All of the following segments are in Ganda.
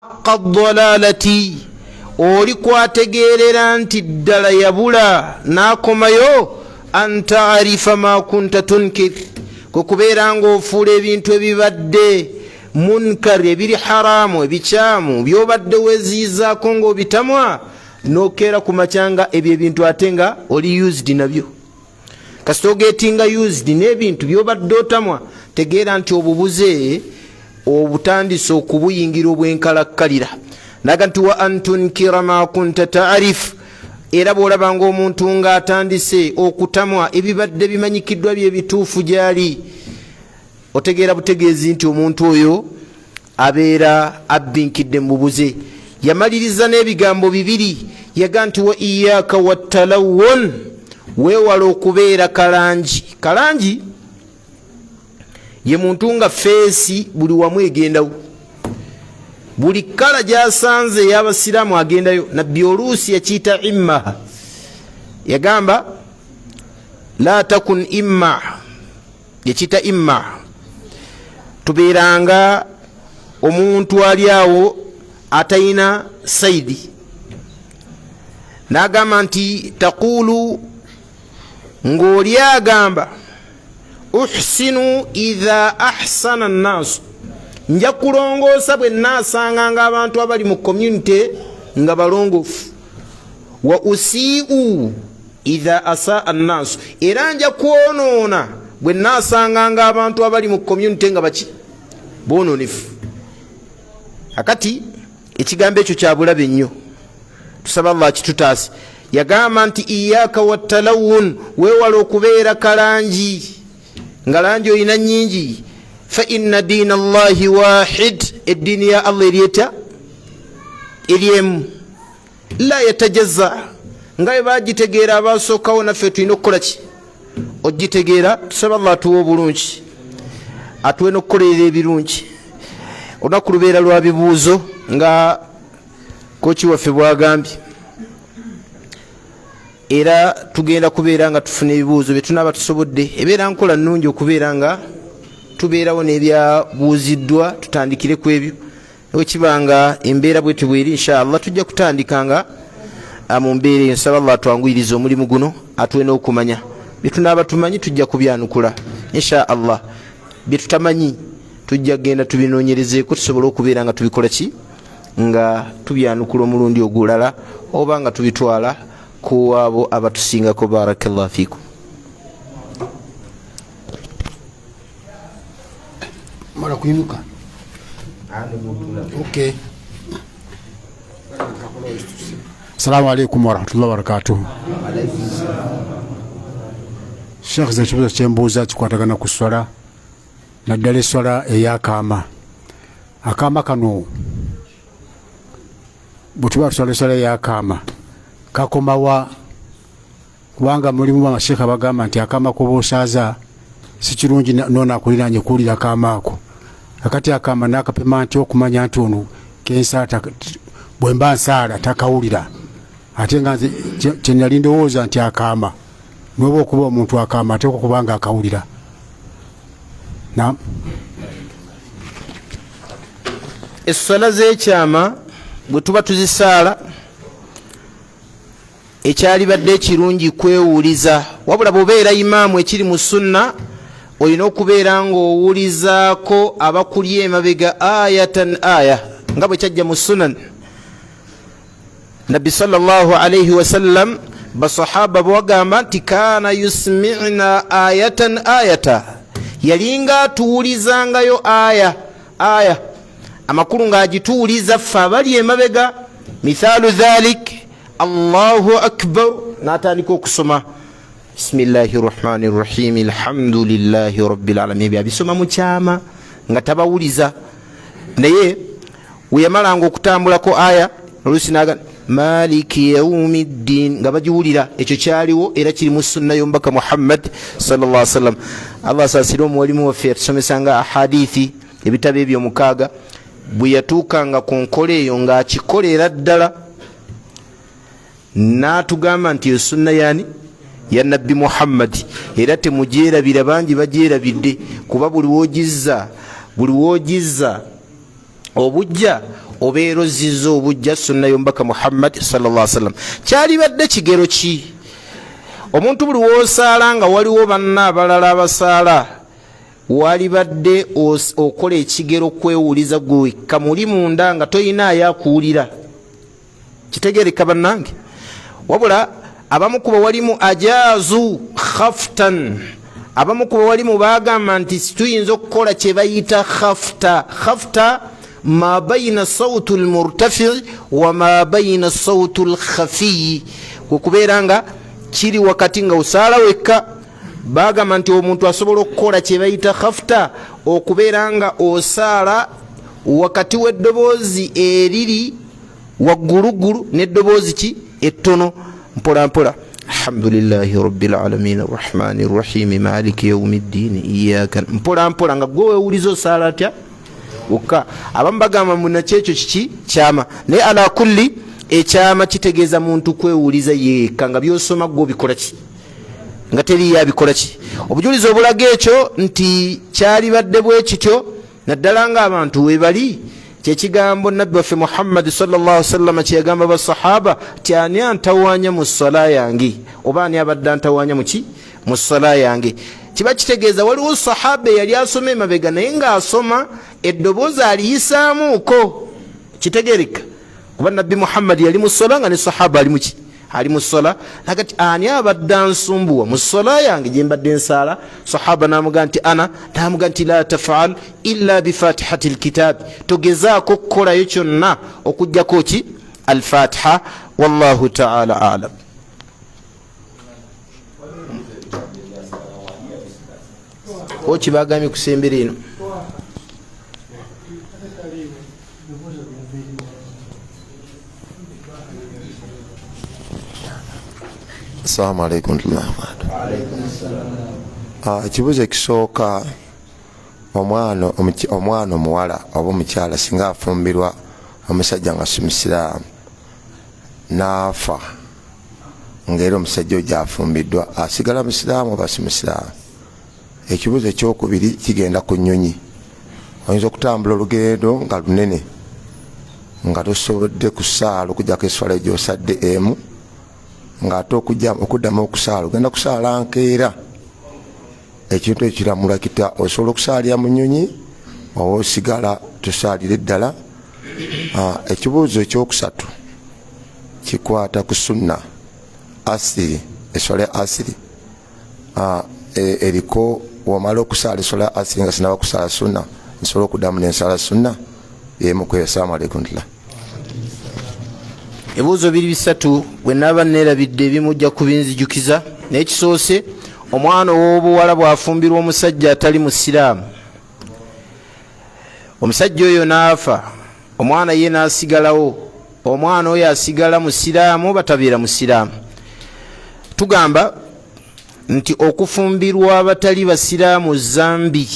qaddalalati oli kwategerera nti ddala yabula nakomayo an taarifa ma kunta tunkir kukubeera ng'ofuula ebintu ebibadde munkar ebiri haramu ebikyamu byobadde weziizaako ng'obitamwa nokeera ku makyanga ebyo ebintu ate nga oli used nabyo kasita ogetinga used n'ebintu byobadde otamwa tegeera nti obubuze obutandise okubuyingira obwenkalakkalira naga nti wa antunkira ma kunta taarif era bwolaba ng'omuntu ng'atandise okutamwa ebibadde bimanyikiddwa byebituufu gyali otegeera butegeezi nti omuntu oyo abeera abbinkidde mu bubuze. Yamaliriza n'ebigambo bibiri yaga nti wa iyaka wattalawun weewala okubeera kalangi. Kalangi ye muntu nga feesi buli wamu egendawo, buli kala gyasanze y'abasiraamu agendayo. Nabbi oluusi yakiyita imma, yagamba la takun imma, yakiyita imma. Tubeeranga omuntu ali awo atayina saidi, n'agamba nti taqulu ng'oli agamba uhsinu idha ahsana annaasu, nja kulongoosa bwe naasanga nga abantu abali mu community nga balongoofu, wa usii'u idha asaa annaasu, era nja kwonoona bwe naasanga nga abantu abali mu community nga baki bononefu. Akati ekigambo ekyo kya bulabe nnyo, tusaba Allah kitutaase. Yagamba nti iyaka wattalawun, weewala okubeera kalangi, nga langi olina nnyingi. Fa inna diina Allahi wahid, eddiini ya Allah eryeta eryemu, la yatajazza. nga bwe bagitegeera abasookawo naffe tulina okukola ki ogitegeera. Tusaba Allah atuwe obulungi, atuwe n'okukolerera ebirungi. Olunaku lubeera lwa bibuuzo nga kochi waffe bwagambye, era tugenda kubeera nga tufuna ebibuuzo bye tunaaba tusobodde. Ebeera nkola nnungi okubeera nga tubeerawo n'ebyabuuziddwa tutandikire ku ebyo. Ekibanga embeera bwe tubweri inshallah tujja kutandika nga mu mbeera eyo. Nsaba Allah atwanguyirize omulimu guno, atuwe n'okumanya bye tunaaba tumanyi tujja kubyanukula inshallah, bye tutamanyi tujja genda tubinoonyerezeeko tusobole okubeera nga tubikola ki nga tubyanukula omulundi ogulala, oba nga tubitwala ku abo abatusingako. Barakallahu fikum. Mara kuinuka. Okay. Assalamu alaikum warahmatullahi wabarakatuh. Sheikh, zekibuzo kyembuuza kikwatagana ku swala, naddala eswala ey'akaama. Akaama kano bwe tuba tuswala eswala ey'akaama kakomawa? Kubanga mulimu abasheekha bagamba nti akaama koba osaaza si kirungi noonakuliraanye kuwulira akaama ako. Akati akaama nakapema nti okumanya nti ono kensaala bwe mba nsaala takawulira, ate nga kye nali ndowooza nti akaama noba okuba omuntu akaama ate okubanga akawulira. Essala z'ekyama bwe tuba tuzisaala, ekyalibadde ekirungi kwewuliza, wabula bw'obeera imaamu ekiri mu sunna olina okubeera ng'owulizaako abakuli emabega ayatan aya, nga bwe kyajja mu sunan. Nabbi sallallahu alayhi wasallam basahaba bwagamba nti kaana yusmi'na ayatan ayata, yalinga atuwulizangayo aya amakulu ng'agituwuliza ffe abali emabega. Mithaalu dhalik Allahu akbar, n'atandika okusoma bismillahi rrahmani rrahim alhamdulillahi rabbil alamin, byabisoma mu kyama nga tabawuliza. Naye weyamalanga okutambulako aya oluusi naga maliki yaumiddin nga bagiwulira. Ekyo kyaliwo era kiri mu sunna y'omubaka Muhammad sallallahu alaihi wasallam. Allah asaasire omuwalimu waffe yatusomesanga ahadithi ebitabo ebyo 6. Bwe yatuukanga ku nkola eyo ng'akikolera ddala n'atugamba nti yo sunna yani ya Nabbi Muhammad, era temugyerabira, bangi bagyerabidde. Kuba buli wogizza obujja obeera ozizza obujja sunna y'omubaka Muhammad sallallahu alaihi wasallam. Kyali badde kigero ki? Omuntu buli w'osaala nga waliwo banna abalala abasaala, wali badde okola ekigero kwewuliza gwe kamuli munda nga toyina ayakuwulira. Kitegereka bannange? Wabula abamu kuba walimu ajazu khaftan, abamu kuba walimu bagamba nti tuyinza okukola kye bayita khafta ma bayina sautu almurtafi wa ma bayina sautu alkhafi, kukubeera nga kiri wakati nga osaala wekka. Bagamba nti omuntu asobola okukola kye bayita khafta, okubeera nga osaala wakati w'eddoboozi eriri waggulugulu n'eddoboozi ki ettono, mpola mpola. Alhamdulillahi rabbil alamin arrahmani rrahim maliki yawmiddin iyyaka, mpola mpola nga gwe weewuliza osaala atya wokka. Abamu bagamba munakyekyo kiki kyama, naye ala kulli ekyama kitegeeza muntu kwewuliza yekka nga byosoma gwe obikola ki nga teriyo abikola ki. Obujulizi obulaga ekyo nti kyali badde bwe kityo naddala nga abantu webali, kyekigambo nabbi waffe Muhammad sallallahu alaihi wasallam kyeyagamba basahaba ti ani antawaanya mu ssala yange, oba ani abadde antawaanya muki mu ssala yange. Kiba kitegeeza waliwo sahaba yali asoma emabega naye ng'asoma eddoboozi aliyisaamuuko. Kitegereka kuba nabbi Muhammad yali mu ssala nga ne sahaba ali muki ali mu ssala. Nagati ani abadde ansumbuwa mu ssala yange gye mbadde nsaala? Sahaba namuga nti ana, namuga nti la tafaal illa bifatihati lkitaabi, togezaako kukolayo kyonna okugjako ki alfatiha. Wallahu taala alam. Okibagamye kusembera eno. Assalamu alaikum. Ekibuuzo ekisooka, omwana omuwala oba omukyala singa afumbirwa omusajja nga si musiraamu n'afa, ng'era omusajja oyo gy'afumbiddwa asigala musiraamu oba si musiraamu? Ekibuuzo ekyokubiri kigenda ku nnyonyi. Oyinza okutambula olugendo nga lunene nga tosobodde kusaala okugyako eswala gy'osadde emu, ng'ate okuddamu okusaala ogenda kusaala nkeera. Ekintu ekyo kiramula kitya? Osobola okusaalira mu nnyonyi oba osigala tosaalire ddala? Ekibuuzo ekyokusatu kikwata ku sunna asiri, eswala ya asiri. Eriko wamala okusaala eswala ya asiri nga sinaba kusaala sunna, nsobola okuddamu n'ensala sunna? Yemukwera. Assalamu alaikum. Ebibuuzo biri bisatu bwe naaba neerabidde ebimujja kubinzijukiza. Naye kisoose, omwana ow'obuwala bw'afumbirwa omusajja atali musiraamu, omusajja oyo n'afa, omwana ye n'asigalawo, omwana oyo asigala musiraamu batabeera musiraamu. Tugamba nti okufumbirwa abatali basiraamu zambi,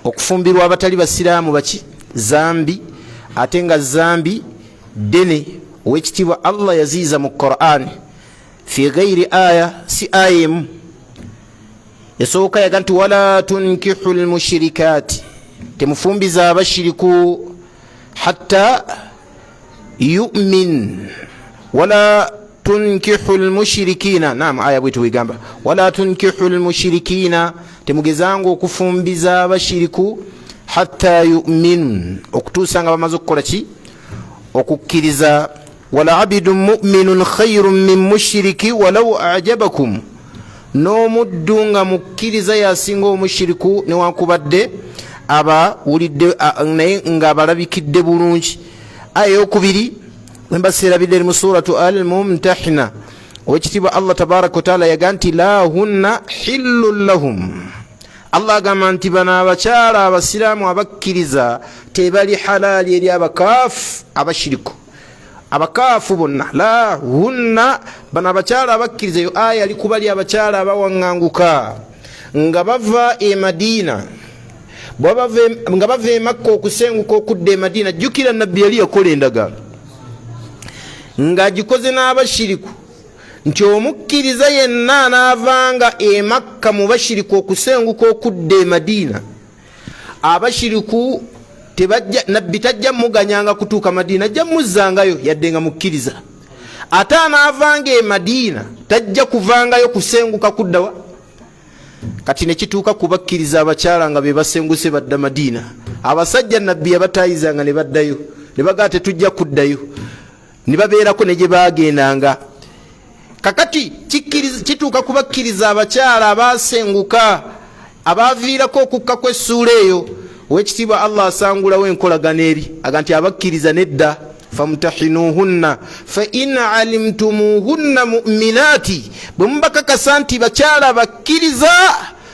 okufumbirwa abatali basiraamu baki zambi, ate nga zambi dene. Owekitiibwa Allah yaziiza mu Qur'an fi ghairi aya, si aya emu. Yasooka yaga nti wala tunkihu lmushrikati, temufumbiza abashiriku hatta yu'min, wala tunkihu lmushrikina. Naam, aya bwitu wigamba wala tunkihu lmushrikina, temugezanga okufumbiza abashiriku hatta yu'min, okutuusa nga bamaze okukola ki? Okukkiriza. Wala abidun mu'minun khayrun min mushriki walau ajabakum, n'omuddu nga mukkiriza yasinga omushiriku newankubadde abawulidde naye nga abalabikidde bulungi. Aya eyokubiri wembaseerabidde mu suratu al-Mumtahina, owekitiibwa Allah tabaraka wa taala yaga nti la hunna hillun lahum. Allah agamba nti bano abakyala abasiraamu abakkiriza tebali halaali eri abakaafu abashiriku. Abakaafu bonna la hunna, bano abakyala abakkiriza. Yo aya ali kubali abakyala abawaŋŋanguka nga bava e Madina, nga bava e Makka okusenguka okudda e Madina. Jjukira nabbi yali yakola endagaano ng'agikoze n'abashiriku nti omukkiriza yenna anaavanga e Makka mu bashiriku okusenguka okudda e Madina, abashiriku nabbi tajja muganyanga kutuuka Madina, ajja muzzangayo yadde nga mukkiriza. Ate anaavanga e Madina tajja kuvangayo kusenguka kuddawa. Kati ne kituuka kubakkiriza abakyala nga be basenguse badda Madina. Abasajja nabbi yabatayizanga ne baddayo, ne bagaa tetujja kuddayo, ne babeerako ne gye baagendanga. Kakati kituuka kubakkiriza abakyala abasenguka abaaviirako okukka kw'essuula eyo. Owekitiibwa Allah asangulawo enkolagano eri aga nti abakkiriza nedda, famtahinuhunna fa in alimtumuhunna mu'minati, bwe mubakakasa nti bakyala bakkiriza,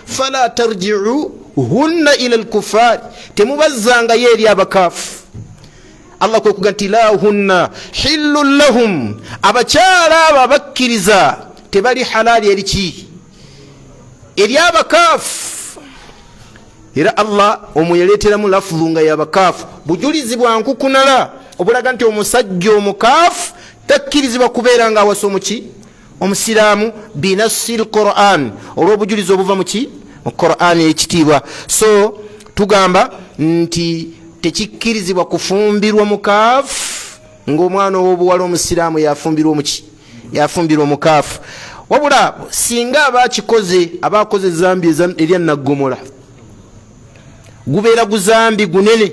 fala tarji'uhunna ila al-kuffari, temubazzangayo eri abakaafu. Allah kwe kuga nti la hunna hillun lahum, abakyala abo abakkiriza tebali halali eri ki? Eri abakaafu. Era Allah omuyeleeteramu lafudhu nga yabakaafu, bujulizi bwa nkukunala obulaga nti omusajja omukaafu takkirizibwa kubeera nga awasa omuki? Omusiraamu binassil Qur'an, olw'obujulizi obuva muki? Mu Qur'an ekitiibwa. So tugamba nti tekikkirizibwa kufumbirwa mukaafu ng'omwana ow'obuwala omusiraamu yafumbirwa omuki? Yafumbirwa omukaafu. Wabula singa abakoze zambi erya naggomola, gubeera guzambi gunene,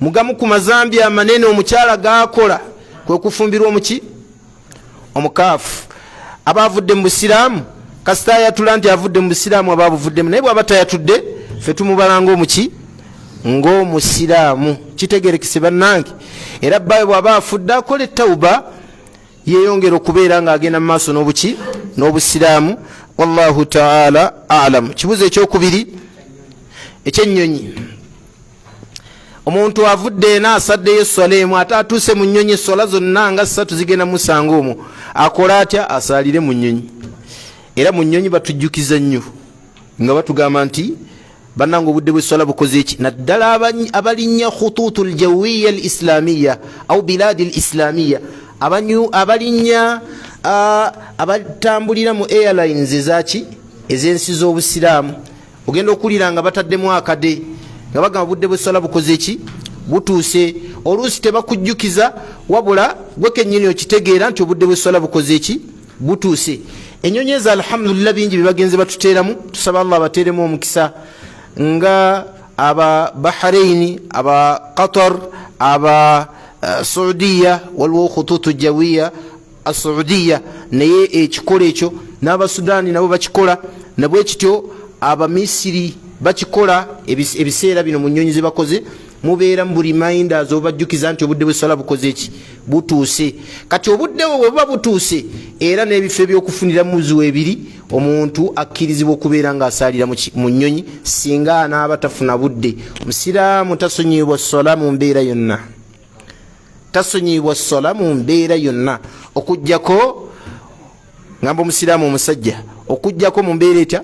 mugamu ku mazambi amanene omukyala gakola kwe kufumbirwa omuki? Omukaafu. Abaavudde mu busiraamu kasita ayatula nti avudde mu busiraamu abaabuvuddemu, naye bw'aba tayatudde ffe tumubalanga omuki? Ng'omusiraamu. Kitegerekese bannange. Era bbawe bw'aba afudde akola ettawuba yeeyongera okubeera ng'agenda mu maaso n'obuki? N'obusiraamu. Wallahu ta'ala a'lam. Kibuzo ekyokubiri ekyennyonyi. Omuntu avudde n'asaddeyo esswala emu, ate atuuse mu nnyonyi esswala zonna nga 3 zigenda musanga omwo, akola atya? Asaalire mu nnyonyi. Era mu nnyonyi batujjukiza nnyo nga batugamba nti bannange obudde bw'esswala bukoze eki? Naddala abalinnya khutuutul jawiyya al islamiyya au biladi al islamiyya, abalinnya abatambulira mu airlines ezaki? Ez'ensi z'obusiraamu. Ogenda okulira nga bataddemu akade nga bagamba budde bw'esswala bukoze eki? Butuuse. Oluusi tebakujjukiza, wabula gwe kennyini okitegeera nti obudde bw'esswala bukoze eki? Butuuse. Ennyonyi ezo alhamdulillah bingi bebagenze batuteeramu, tusaba Allah bateeremu omukisa, nga aba Bahrain, aba Qatar, aba Saudiya, waliwo khututu jawiya Saudiya naye ekikola ekyo, n'aba Sudaani nabo bakikola, nabwe kityo aba Misiri bakikola. Ebiseera bino mu nnyonyi ze bakoze mubeera mu reminders obajjukiza nti obudde bw'esswala bukoze eki? Butuuse. Kati obudde bwe buba butuuse, era n'ebifo ebyokufuniramu ziwebiri, omuntu akkirizibwa okubeera ng'asaalira mu nnyonyi singa anaaba tafuna budde. Omusiraamu tasonyiyibwa ssola mu mbeera yonna, tasonyiyibwa ssola mu mbeera yonna, okuggyako ngamba omusiraamu omusajja, okuggyako mu mbeera etya?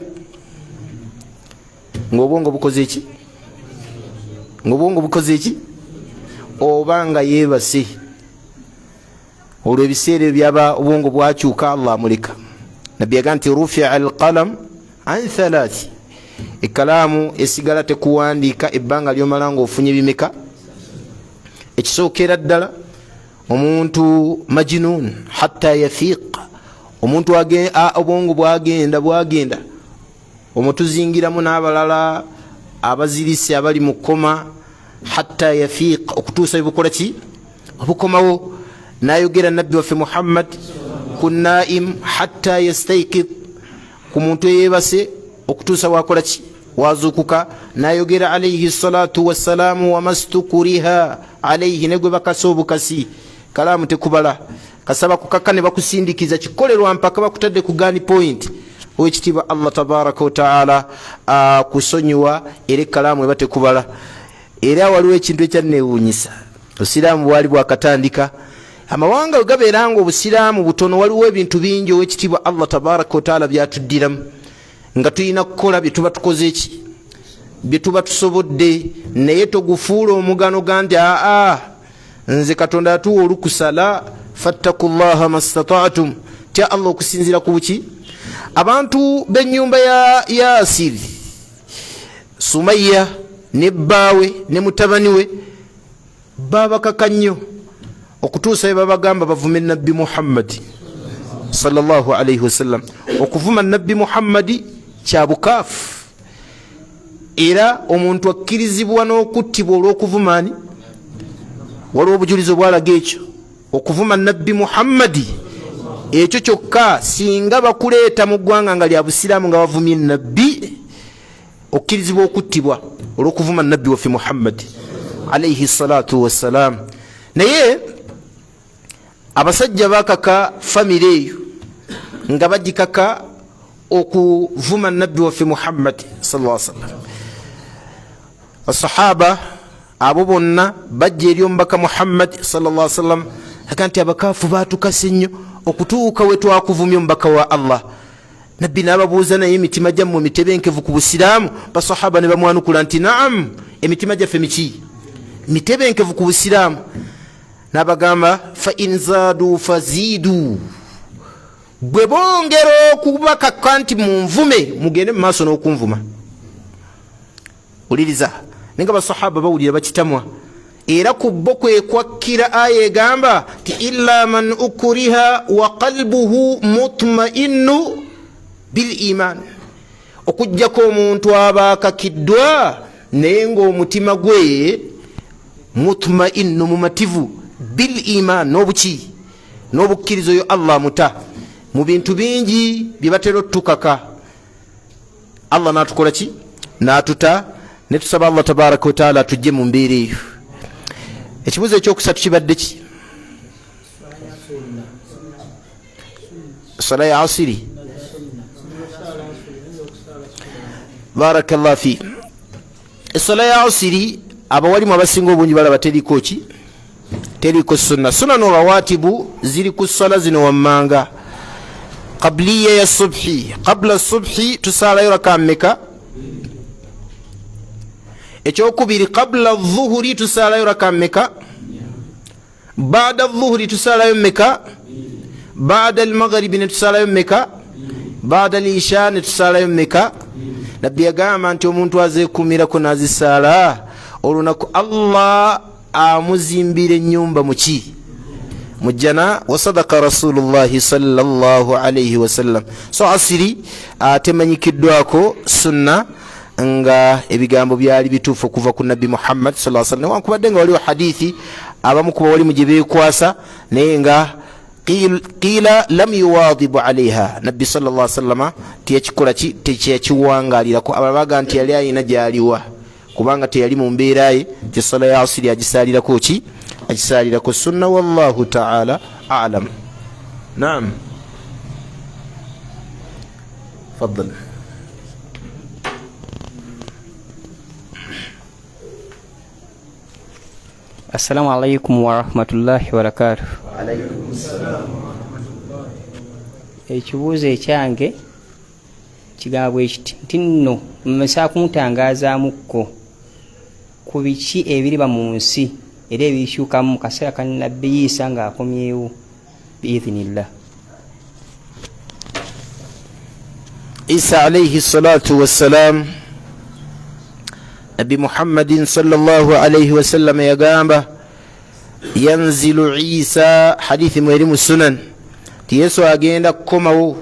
Ng'obwongo bukoze eki? Ng'obwongo bukoze eki? Oba nga yeebase. Olwo ebiseera byaba obwongo bwakyuka, Allah amuleka. Nabbi yaga nti rufi'a al-qalam an 3, ekkalaamu esigala tekuwandiika ebbanga ly'omala ng'ofunye bimeka? Ekisookera ddala omuntu majnun hatta yafiq, omuntu obwongo bwagenda omutuzingiramu n'abalala abazirise abali mu kkoma, hatta yafiq, okutuusa ebukola ki? Obukomawo. N'ayogera nabbi waffe Muhammad ku naim hatta yastayqid, ku muntu eyeebase okutuusa wakola ki? Wazuukuka. N'ayogera alayhi salatu wassalaamu wamastukuriha alayhi, ne gwe bakasa obukasi kalaamu tekubala, kasaba kukaka ne bakusindikiza kikolerwa mpaka bakutadde ku gani point. Owekitiibwa Allah tabaraka wa taala kusonyiwa era kalaamu eba tekubala. Era waliwo ekintu ekyanneewuunyisa, obusiraamu bwali bwakatandika, amawanga we gabeera nga obusiraamu butono, waliwo ebintu bingi owekitiibwa Allah tabaraka wa taala byatuddiramu nga tulina kukola bye tuba tukoze eki? Bye tuba tusobodde, naye togufuula omugano ganti nze Katonda yatuwa olukusala, fattakullaha mastata'tum, tya Allah okusinzira ku buki? Abantu b'ennyumba ya Yasir, Sumayya ne bbaawe ne mutabani we babakaka nnyo okutuusa bye babagamba bavume nabbi Muhammadi sallallahu alayhi wasallam. Okuvuma nabbi Muhammadi kya bukaafu, era omuntu akkirizibwa n'okuttibwa olw'okuvuma ani? Waliwo obujulizi obwalaga ekyo. Okuvuma nabbi Muhammadi ekyo kyokka, singa bakuleeta mu ggwanga nga lya busiraamu nga bavumye nabbi, okkirizibwa okuttibwa olw'okuvuma nabbi waffe Muhammadi alayhi salatu wassalam. Naye abasajja bakaka famire eyo nga bagikaka okuvuma nabbi waffe Muhammadi sallallahu alaihi wasallam. Asahaba abo bonna bajja eri omubaka Muhammad sallallahu alaihi wasallam akanti abakaafu batukase nnyo okutuuka we twakuvumya omubaka wa Allah. Nabbi n'ababuuza naye emitima gyammwe mitebenkevu ku busiraamu? Basahaba ne bamwanukula nti naam, emitima gyaffe miki? Mitebenkevu ku busiraamu. N'abagamba fa in zaadu fazidu, bwe bongera okubakaka nti munvume mugende mu maaso n'okunvuma. Uliriza nenga basahaba bawulira bakitamwa, era ku bo kwe kwakkira aya egamba ti illa man ukriha wa qalbuhu mutmainnu bil iman, okujjako omuntu abakakiddwa naye ng'omutima gwe mutmainnu mumativu bil iman, n'obuki n'obukkirizo yo Allah muta mu bintu bingi bye batera otukaka. Allah n'atukola ki? N'atuta. Netusaba Allah tabaraka wa taala tujje mu mbeera eyo. Ekibuuzo ekyokusatu kibadde ki? Sala ya asiri. Barakallahu fi. Sala ya asiri abawalimu abasinga obungi balaba teriko ki? Teriko sunna. Sunna no rawatibu ziri ku sala zino wammanga. Qabliya ya subhi, qabla subhi tusala raka mmeka? Ekyokubiri qabla dhuhuri tusalayo raka mmeka? Baada dhuhuri tusalayo mmeka? Baada almaghribi netusalayo mmeka? Baada alisha netusalayo mmeka? Nabbi yagamba nti omuntu azeekumirako n'azisala olunaku Allah amuzimbira ennyumba muki? Mujjana. Wa sadaqa rasulullahi sallallahu alayhi wasallam. So asiri temanyikiddwako sunna nga ebigambo byali bituufu okuva ku nabbi Muhammad sallallahu alaihi wasallam. Wankubadde nga waliwo hadithi abamu ku bawalimu gye beekwasa naye nga qila lam yuwadibu alaiha, nabbi sallallahu alaihi wasallam tiyakikola ki? Tekiyakiwangalirako. Ababaga nti yali ayina gyaliwa kubanga teyali mu mbeera ye nti sala ya asiri agisalirako ki? Agisalirako sunna. Wallahu ta'ala a'lam. Naam, faddal. Assalamu alaikum wa rahmatullahi wa barakatuh. Alaikum assalam wa rahmatullahi. Ekibuuzo ekyange kigamba ekiti nti nno mmesa kuntangazaamuko ku biki ebiriba mu nsi era ebikyukamu mu kaseera ka nabbi Isa ng'akomyewo biidhinillah. Isa alayhi salatu wassalam, Nabi Muhammadin sallallahu alayhi wasallam yagamba yanzilu Isa, hadithi mweri mu sunan, ti Yesu agenda kukomawo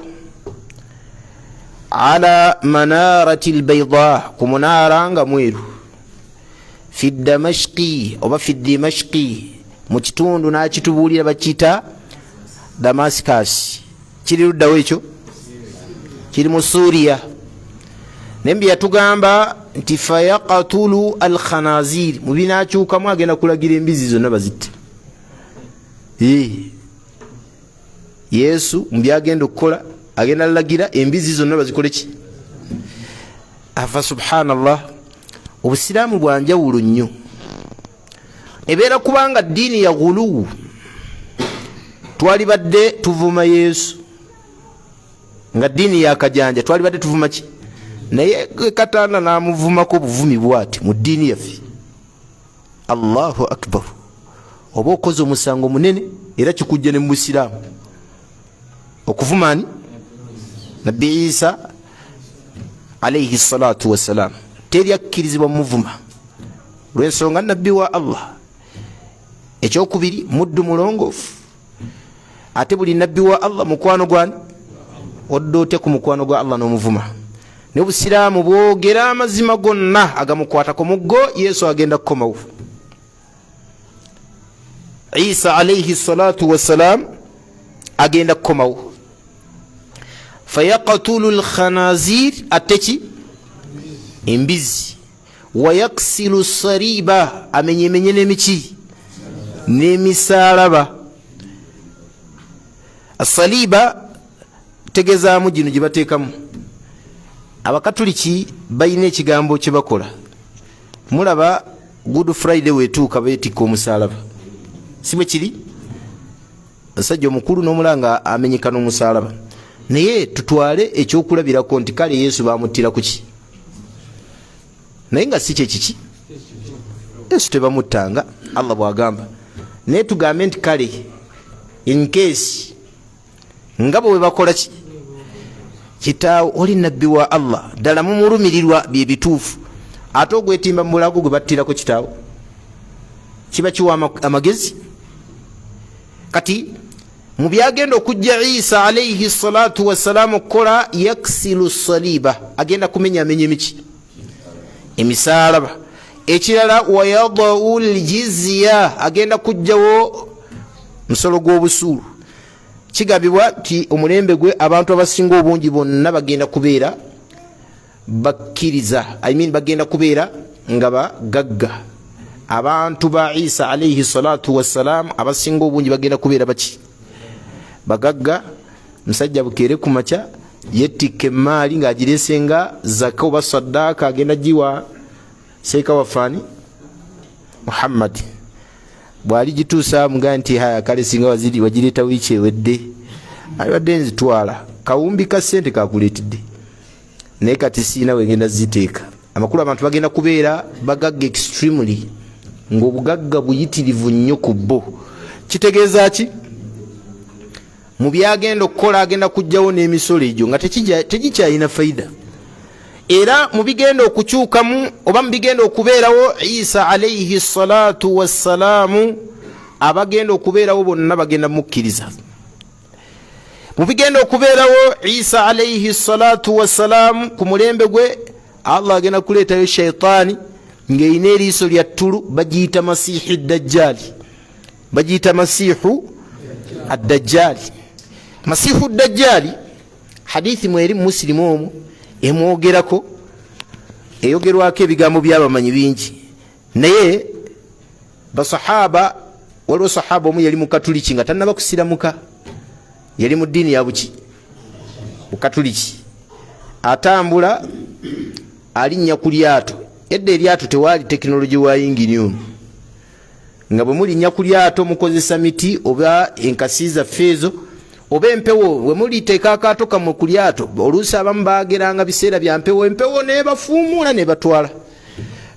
ala manarati albayda, ku munara nga mweru, fi damashqi oba fi dimashqi, mu kitundu n'akitubuulira bakiyita Damascus. Kiri luddawo ekyo? Kiri mu Suriya. Nembi yatugamba nti fayaqatulu alkhanazir, mu binaakyukamu agenda kulagira embizi zonna bazitte. Yesu mu byagenda okukola agenda lagira embizi zonna bazikole ki? Afa subhanallah. Obusiraamu bwa njawulo nnyo, ebeera kubanga ddiini ya ghuluwu. Twali badde tuvuma Yesu nga ddiini ya kajanja, twali badde tuvuma ki? Naye Katonda n'amuvumako obuvumi bw'ati mu ddiini yaffe. Allahu akbar. Oba okoze omusango munene era kikujja ne mu busiraamu okuvuma ani? Nabbi Isa alayhi salatu wassalam. Teri akkirizibwa muvuma lw'ensonga nabbi wa Allah. Ekyokubiri muddu mulongoofu, ate buli nabbi wa Allah mukwano gwani odda ote ku mukwano gwa Allah n'omuvuma. Ne busiraamu bwogera amazima gonna agamukwatako muggo Yesu agenda kukomawo. Isa alayhi salatu wassalam agenda kukomawo. Fayaqtulu alkhanazir, ateki embizi, wayaksilu sariba, amenyemenye n'emiki n'emisalaba. Asaliba tegezaamu gino gye bateekamu. Abakatuliki balina ekigambo kye bakola. Mulaba Good Friday wetuuka beetikka omusalaba, si bwe kiri? Omusajja omukulu n'omulanga amenyeka n'omusalaba. Naye tutwale ekyokulabirako nti kale Yesu bamuttira ku ki? Naye nga si kyekiki, Yesu tebamuttanga, Allah bw'agamba. Naye tugambe nti kale in case nga bwe bakola ki? Kitaawo oli nabbi wa Allah, ddala mumulumirirwa bye bituufu, ate ogwetimba mu bulago gwe battirako kitaawo kiba kiwa amagezi? Kati mu byagenda okujja Isa alayhi salatu wassalamu okukola, yaksilu saliba, agenda kumenyamenya emiki, emisalaba. Ekirala wayadau ljizya, agenda kujjawo musolo gw'obusuulu. Kigambibwa nti omulembe gwe abantu abasinga obungi bonna bagenda kubeera bakkiriza, bagenda kubeera nga bagagga. Abantu ba Isa alayhi salatu wassalam abasinga obungi bagenda kubeera baki? Bagagga. Musajja bukeere ku makya yettika emaali ng'agireesenga zaka oba saddaaka, agenda giwa seeka wafaani Muhammad. Bwali gituusa mugaa nti haya kale singa wagireeta wiiki ewedde, abadde nzitwala, kawumbi ka ssente kakuleetedde, naye kati siina wegenda ziteeka. Amakulu abantu bagenda kubeera bagagga extremely, ng'obugagga buyitirivu nnyo ku bo. Kitegeeza ki? Mu byagenda okukola agenda kujjawo n'emisolo egyo nga tegikyalina fayida. Era mu bigenda okukyukamu oba mu bigenda okubeerawo Isa alayhi salatu wassalamu, abagenda okubeerawo bonna bagenda mukkiriza. Mu bigenda okubeerawo Isa alayhi salatu wassalamu, ku mulembe gwe Allah agenda kuleetayo shaytaani ng'erina eriiso lya ttulu, bagiyita masihi dajjali, bagiyita masihu addajjali. Masihu dajjali hadithi mweri muslimu omwo emwogerako, eyogerwako ebigambo by'abamanyi bingi. Naye basahaba, waliwo sahaba omu yali mukatuliki nga tannaba kusiramuka, yali mu ddiini ya buki? Bukatuliki. Atambula alinnya ku lyato. Edda eryato tewaali tekinologi wa yinginium, nga bwe mulinnya ku lyato mukozesa miti oba enkasi zaffe ezo oba empewo. Bwe muliteeka akaato kammwe ku lyato, oluusi abamu baageranga biseera bya mpewo, empewo nebafuumuula ne batwala.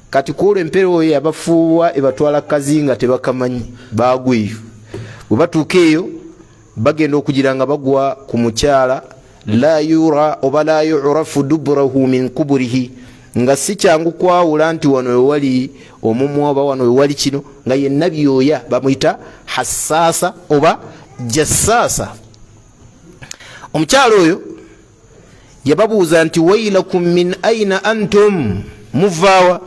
Kati kuolwo empewo eyo abafuuwa ebatwala kazinga tebakamanyi, baagweyo. Bwe batuuka eyo bagenda okugira nga bagwa ku mukyala la yura oba la yu'rafu duburahu min kuburihi, nga si kyangu kwawula nti wano wewali omumwa oba wano wewali kino, nga yenna byoya, bamuyita hassasa oba jassasa. Omukyalo oyo yababuuza nti wailakum min aina antum, muvaawa?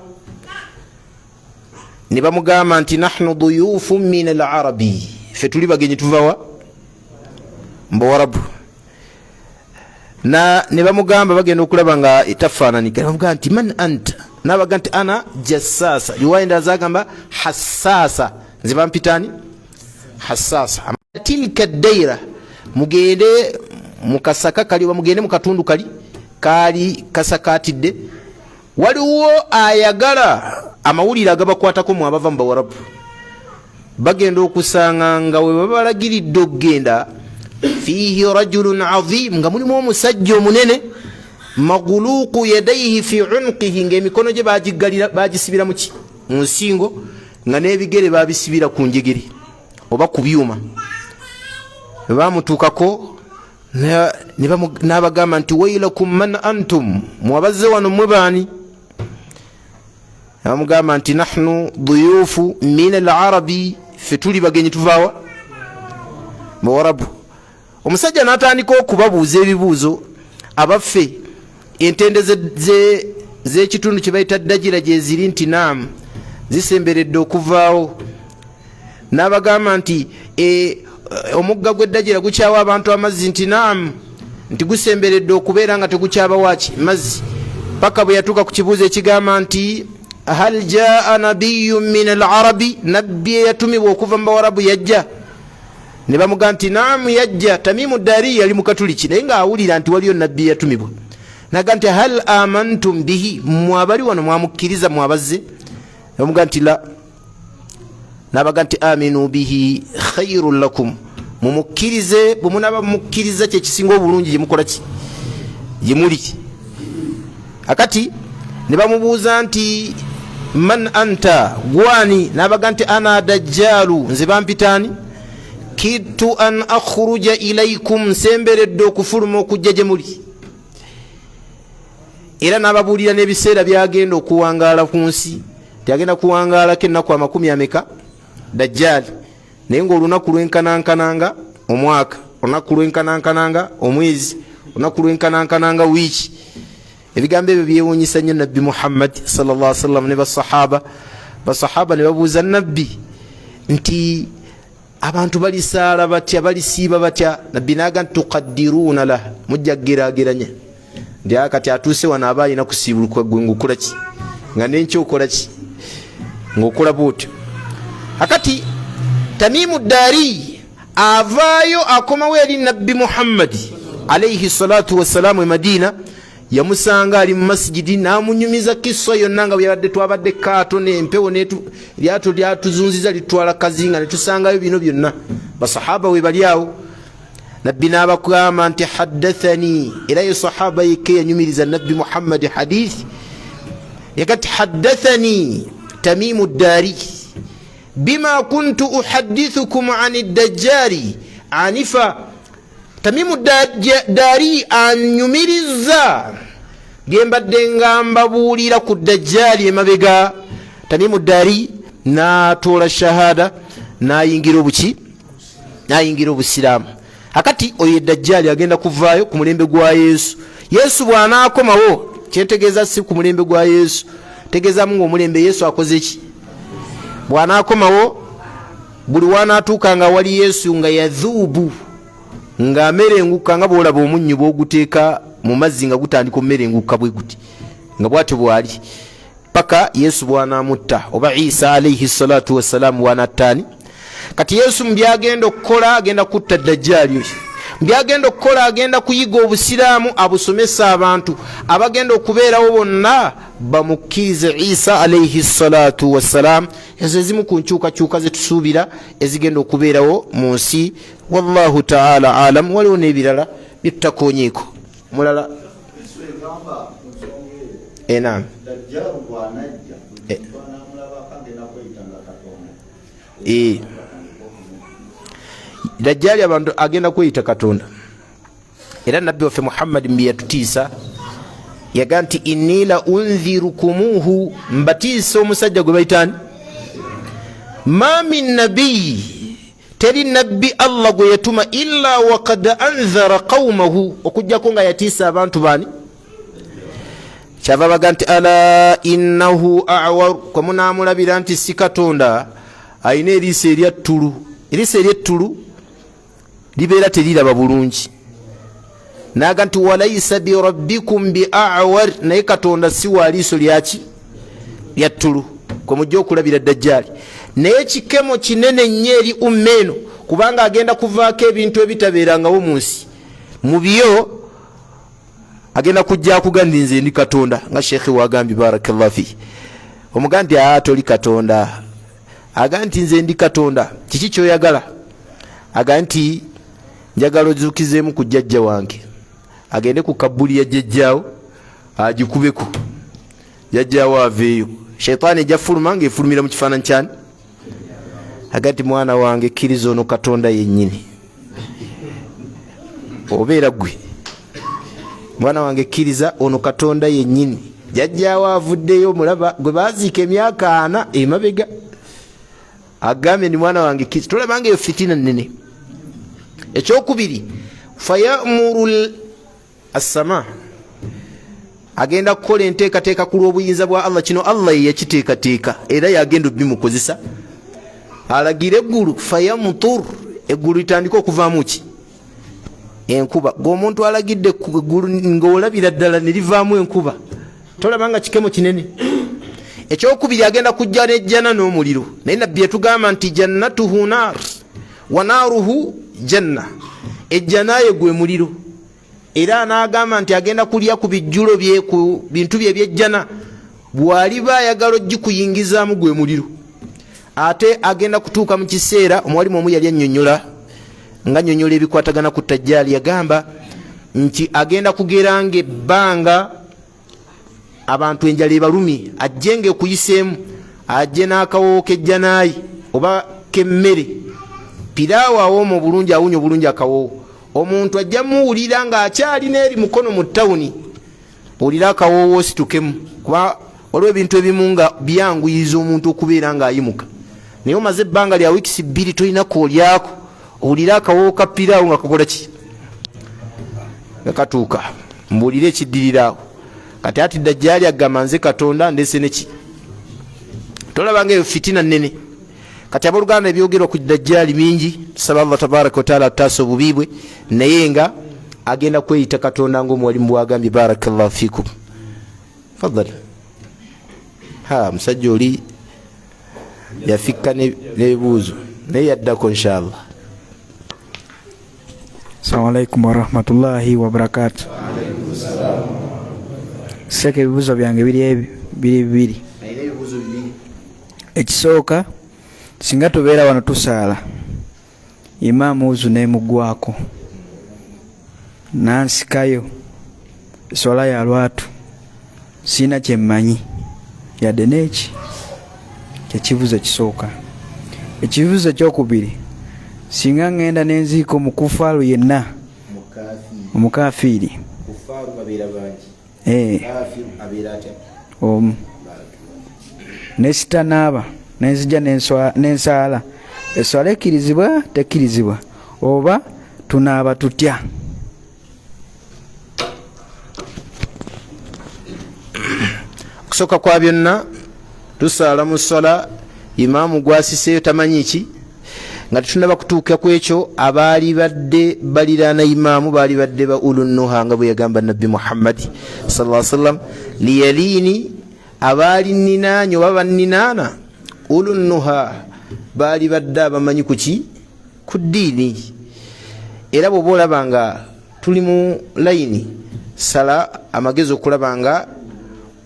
Ne bamugamba nti nahnu duyufu min al-arabi, fe tuli bagenyi tuvaawa? Mbawarabu. Ne bamugamba bagenda okulaba nga tafaananika, ne bamugamba nti man anta, n'abaga nti ana jassasa. Riwaya endala zagamba hassasa, nze bampitaani hassasa. Tilka daira, mugende mukasaka kali oba mugende mu katundu kali kasakaatidde, waliwo ayagala amawulire agabakwatako mu abava mu Bawarabu. Bagenda okusanga nga we babalagiridde okugenda, fihi rajulun azim, nga mulimu omusajja omunene, maguluqu yadayhi fi unqihi, ng'emikono gye bagisibira mu nsingo, nga n'ebigere babisibira ku njegere oba ku byuma. Bwe bamutuukako n'abagamba nti wailakum man antum, mwabazze wano mwe baani? amugamba nti nahnu duyufu min alarabi, fe tuli bagenyi tuvaawa mu Warabu. Omusajja n'atandika okubabuuza ebibuuzo abaffe entende z'ekitundu kye bayita Dajira gye ziri nti naamu zisemberedde okuvaawo. N'abagamba nti omugga gw'e Dajira gukyawa abantu amazzi nti naamu nti gusemberedde okubeera nga tegukyabawaaki mazzi, paka bwe yatuuka ku kibuuzo ekigamba nti hal jaa nabiyyun min alarabi, nabbi eyatumibwa okuva mu Bawarabu yajja? Ne bamugamba nti naamu yajja. Tamimu Dari yali mukatuliki naye ng'awulira nti waliyo nabbi eyatumibwa. Naga nti hal amantum bihi, mwabali wano mwamukkiriza mwabazze? Bamugamba nti la. Nabaga nti aminu bihi khairun lakum, mumukkirize. bwe munaba mumukkiriza kyekisinga obulungi gyemukola ki gyemuli. Akati ne bamubuuza nti man anta, gwani? Nabaga nti ana dajjalu, nze bampitaani. Kidtu an akhruja ilaykum, nsemberedde okufuluma okujja gyemuli. Era n'ababuulira n'ebiseera byagenda okuwangaala ku nsi. Tyagenda kuwangaalako ennaku 40 Dajjali, naye ng'olunaku lwenkanankananga omwaka, olunaku lwenkanankananga omwezi, olunaku lwenkanankananga wiiki. Ebigambo ebyo byewuunyisa nnyo Nabbi Muhammad sallallahu alaihi wasallam ne basahaba ne babuuza Nabbi nti abantu balisaala batya, balisiiba batya? Nabbi naaga nti tuqaddiruuna lah, mujja kugeraageranya nti akati atuuse wano aba alina kusiibulukwa gwe ng'okola ki, nga n'enkya okola ki, ng'okola bwotyo. Akati Tamimu Dari avaayo akomawo eri Nabbi Muhammad alayhi salatu wassalamu e Madina, yamusanga ali mu masjidi n'amunyumiza kissa yonna nga byabadde twabadde kaato n'empewo lyato lyatuzunziza litwala kazinga ne tusangayo bino byonna. Basahaba we bali awo. Nabbi n'abagamba nti haddathani, era ye sahaba yeke yanyumiriza Nabbi Muhammad hadithi. Yakati haddathani Tamimu Dari bima kuntu uhaddithukum ani Dajjali anifa. Tamimu Dari anyumiriza gembadde ngamba buulira ku Dajjali emabega. Tamimu Dari n'atoola shahada n'ayingira obuki, n'ayingira obusiraamu. Akati oyo Dajjali agenda kuvaayo ku mulembe gwa Yesu. Yesu bw'anaakomawo, kyentegeeza si ku mulembe gwa Yesu, tegeezaamu ng'omulembe Yesu akoze ki? Bw'anaakomawo buli wanaatuuka nga wali Yesu nga yadhuubu, nga amerenguka, nga bw'olaba omunnyu bw'oguteeka mu mazzi nga gutandika omumerenguka bwe guti, nga bw'atyo bw'ali paka Yesu bw'anaamutta, oba Isa alayhi salatu wassalamu bw'anattaani. Kati Yesu mbyagenda okukola agenda kutta Dajjali oyo. Mbyagenda okukola agenda kuyiga obusiraamu abusomesa abantu, abagenda okubeerawo bonna bamukkirize Isa alayhi salatu wassalam. Ezo ezimu ku nkyukakyuka ze tusuubira ezigenda okubeerawo mu nsi. Wallahu ta'ala alam. Waliwo n'ebirala bye tutakoonyeeko. Mulala naam. Dajjali abantu agenda kweyita Katonda. Era Nabbi waffe Muhammad mbi yatutiisa yaga nti inni la unzirukumuhu, mbatiisa omusajja gwe bayitaani. Ma min nabiyi, teri nabbi Allah gwe yatuma illa waqad anzara qawmahu, okujjako nga yatiisa abantu baani. Kyava baga nti ala innahu a'war, kwa munaamulabira nti si Katonda, ayina eriiso erya ttulu. Eriiso ery'ettulu libeera teriraba bulungi. Naga nti walaysa birabbikum bi'awar, naye Katonda si wa liiso lyaki lya ttulu, kwe mujja okulabira Dajjali. Naye kikemo kinene nnyo eri umma eno, kubanga agenda kuvaako ebintu ebitabeerangawo mu nsi. Mu byo agenda kujja akugamba nze ndi Katonda, nga Sheikh wagambye barakallahu fi. Omugamba nti toli Katonda, agamba nti nze ndi Katonda. Kiki kyoyagala? Agamba nti njagala ozuukizeemu ku jjajja wange, agende ku kabbuli ya jjajjaawo agikubeko, jjajjaawo aveeyo, shaitaani ejja fuluma ng'efulumira mu kifaananyi kyani. Agamba nti mwana wange kkiriza ono Katonda yennyini, obeera gwe. Mwana wange kkiriza ono Katonda yennyini, jajjawo avuddeyo mulaba gwe baziika emyaka 4 emabega agambye ni mwana wange kiti tolabanga eyo fitina nnene. Ekyokubiri fayamuru assama agenda kukola enteekateeka ku lw'obuyinza bwa Allah. Kino Allah ye yakiteekateeka era yagenda obimukozesa. Alagira eggulu fayamutur eggulu litandika okuvaamu ki enkuba. Ng'omuntu alagidde eggulu ng'olabira ddala ne livaamu enkuba tolabanga kikemo kinene. Ekyokubiri agenda kujja n'ejjana n'omuliro. Naye nabbi yatugamba nti jannatuhu naar wa naaruhu janna. Ejjana ye gwe muliro era n'agamba nti agenda kulya ku bijjulo bye ku bintu bye by'ejjana bw'aliba ayagala ogikuyingizaamu gwe muliro. Ate agenda kutuuka mu kiseera omuwalimu omu yali annyonnyola nga nnyonnyola ebikwatagana ku Dajjaali. Yagamba nti agenda kugeranga ebbanga abantu enjala ebalumi ajje ng'ekuyiseemu ajje n'akawoowo k'ejjanaayi oba k'emmere piraawo awooma obulungi awunya obulungi akawoowo. Omuntu ajja muwulira ng'akyalina eri mukono mu ttawuni owulira akawoowo situkemu kuba waliwo ebintu ebimu nga byanguyiza omuntu okubeera ng'ayimuka. Naye omaze ebbanga lya wiikisi 2 tolina koolyako owulira akawoowo ka piraawo nga kakola ki nga katuuka mbuulire ekiddiriraawo. Kati ati Dajjaali agamba nze Katonda ndese neki tolabanga eyo fitina nnene. Kati abooluganda ebyogerwa ku Dajjaali mingi. Tusaba Allah tabaraka wa taala atutaasa obubi bwe naye nga agenda kweyita Katonda ng'omuwalimu bwagambye. Barakallahu fikum. Fadal musajja oli yafikka n'ebibuuzo naye yaddako inshallah. Assalamu alaikum warahmatullahi wabarakatuh. Seka ebibuuzo byange biri bibiri. Ekisooka singa tubeera wano tusaala imaamu uzu neemugwako nansikayo swala ya lwatu sina kyemmanyi yadde neeki kyekibuuzo ekisooka. Ekibuuzo ekyokubiri singa ngenda nenziika omukufaalu yenna omukafiiri nesitanaaba nenzija nensaala eswala ekkirizibwa tekkirizibwa oba tunaaba tutya? Okusooka kwa byonna tusaala mu swala imaamu gwasiseeyo tamanyi ki nga tetunaba kutuuka ku ekyo. Abaali badde baliraana imaamu baali badde ba ulunnuha nga bwe yagamba Nabbi Muhammad sallallahu alaihi wasallam liyaliini abaali ninaanyi oba banninaana ulunnuha baali badde abamanyi kuki ku ddiini. Era bw'oba olaba nga tuli mu layini sala amagezi okulaba nga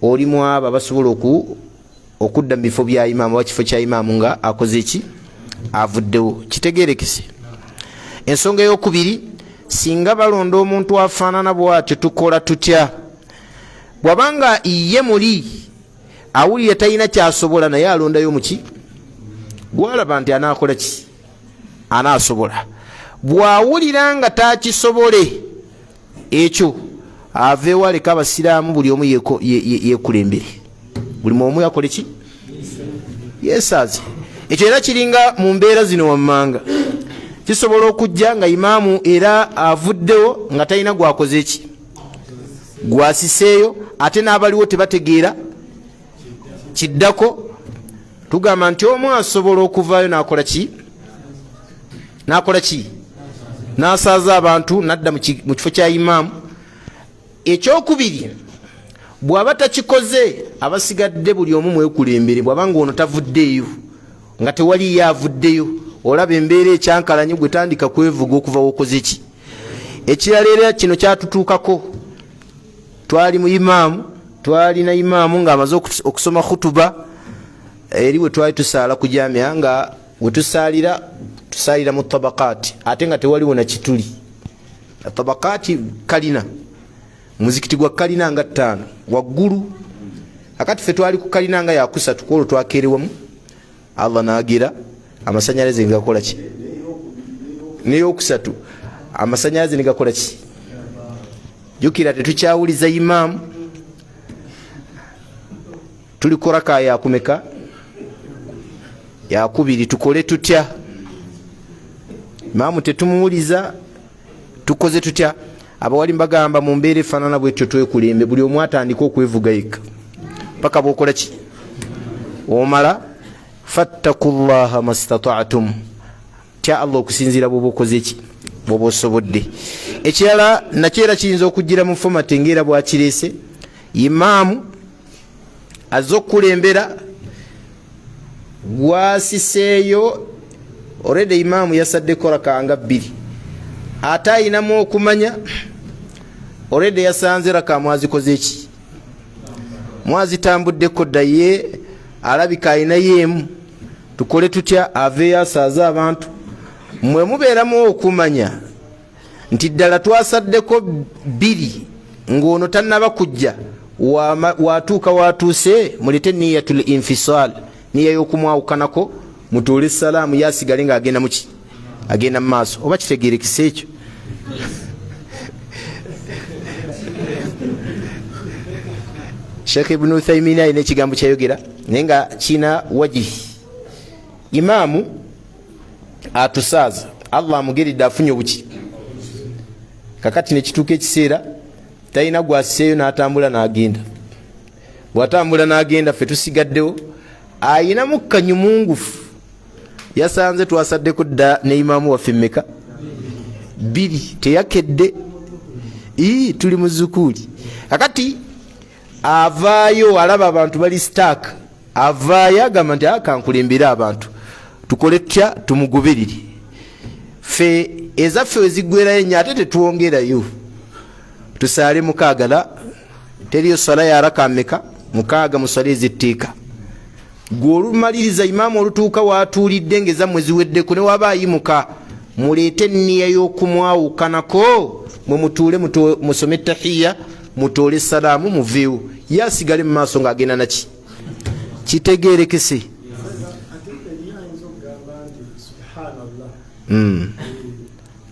olimu abo abasobola okudda mu bifo bya imaamu oba kifo kya imaamu nga akoze eki avuddewo kitegeerekese. Ensonga ey'okubiri singa balonda omuntu afaanana bw'atyo tukola tutya? Bw'abanga ye muli awulira talina kyasobola naye alondayo muki gwalaba nti anaakola ki anaasobola. Bw'awulira nga takisobole ekyo aveewo aleka abasiraamu buli omu yeekulembere buli omu yakole ki yeesaaze. Ekyo era kiringa mu mbeera zino wammanga kisobola okujja nga imaamu era avuddewo nga talina gwakoze eki gwasiseeyo ate n'abaliwo tebategeera kiddako. Tugamba nti omu asobola okuvaayo n'akola ki n'asaaza abantu n'adda mu kifo kya imaamu. Ekyokubiri bw'aba takikoze abasigadde buli omu mwekulembere. Bw'abanga ono tavuddeeyo nga tewaliyo avuddeyo olaba embeera ekyankalanyi gwe tandika kwevuga okuva wokoze ki. Ekirala era kino kyatutuukako. Twali mu imaamu twalina imaamu ng'amaze okusoma khutuba eri we twali tusaala ku jamia nga we tusaalira mu tabakaati ate nga tewaliwo na kituli. Tabakaati kalina muzikiti gwa kalina nga 5 waggulu akati fe twali ku kalina nga yakusatu kwolwo twakeerewemu Allah naagira amasanyalaze ngakola ki n'eyokusatu amasanyalaze nigakola ki. Jukira tetukyawuliza imaamu tuli ku raka yakumeka yakubiri tukole tutya imamu tetumuwuliza tukoze tutya abawali mbagamba mu mbeera efaanana bwetyo twekulembe buli omu atandika okwevuga yekka paka bwokola ki omala fattakullaha mastata'tum tya Allah okusinziira bwoba okoze ki bwoba osobodde ekirala nakyo era kiyinza okujjira mu fomati ng'era bwakireese imaamu azze okukulembera gwasiseeyo already imaamu yasaddeko raka nga 2 ate ayinamu okumanya already yasanze raka mwazikoze eki mwazitambuddeko ddaye alabika ayinayo emu tukole tutya aveeyo asaaze abantu mwe mubeeramu okumanya nti ddala twasaddeko 2 ng'ono tannaba kujja watuuka watuuse mulete niyatul infisal niya y'okumwawukanako mutuule salaamu yasigale ng'agenda muki agenda mu maaso oba kitegeerekisa ekyo Sheikh Ibn Uthaymin ayina ekigambo kyayogera naye nga kina wajihi imaamu atusaaza Allah amugeredde afunye obuki kakati nekituuka ekiseera talina gwasiseeyo n'atambula n'agenda bw'atambula n'agenda ffe tusigaddewo ayinamu kanyumungufu yasanze twasaddeko dda ne imaamu waffe mmeka 2 teyakedde tuli mu zukuuli kakati avaayo alaba abantu bali stack avaayo agamba nti akankulembere abantu tukole tutya tumugoberere ffe ezaffe weziggwerayo nnyo ate tetwongerayo tusaale 6 teriyo sala ya raka mmeka 6 mu sala ez'etteeka gwe olumaliriza imaamu olutuuka watuulidde ng'ezammwe ziweddeko ne waba ayimuka muleete enniya y'okumwawukanako mwe mutuule musome tahiya mutoole essalaamu muveewo yasigale mu maaso ng'agenda naki kitegeerekese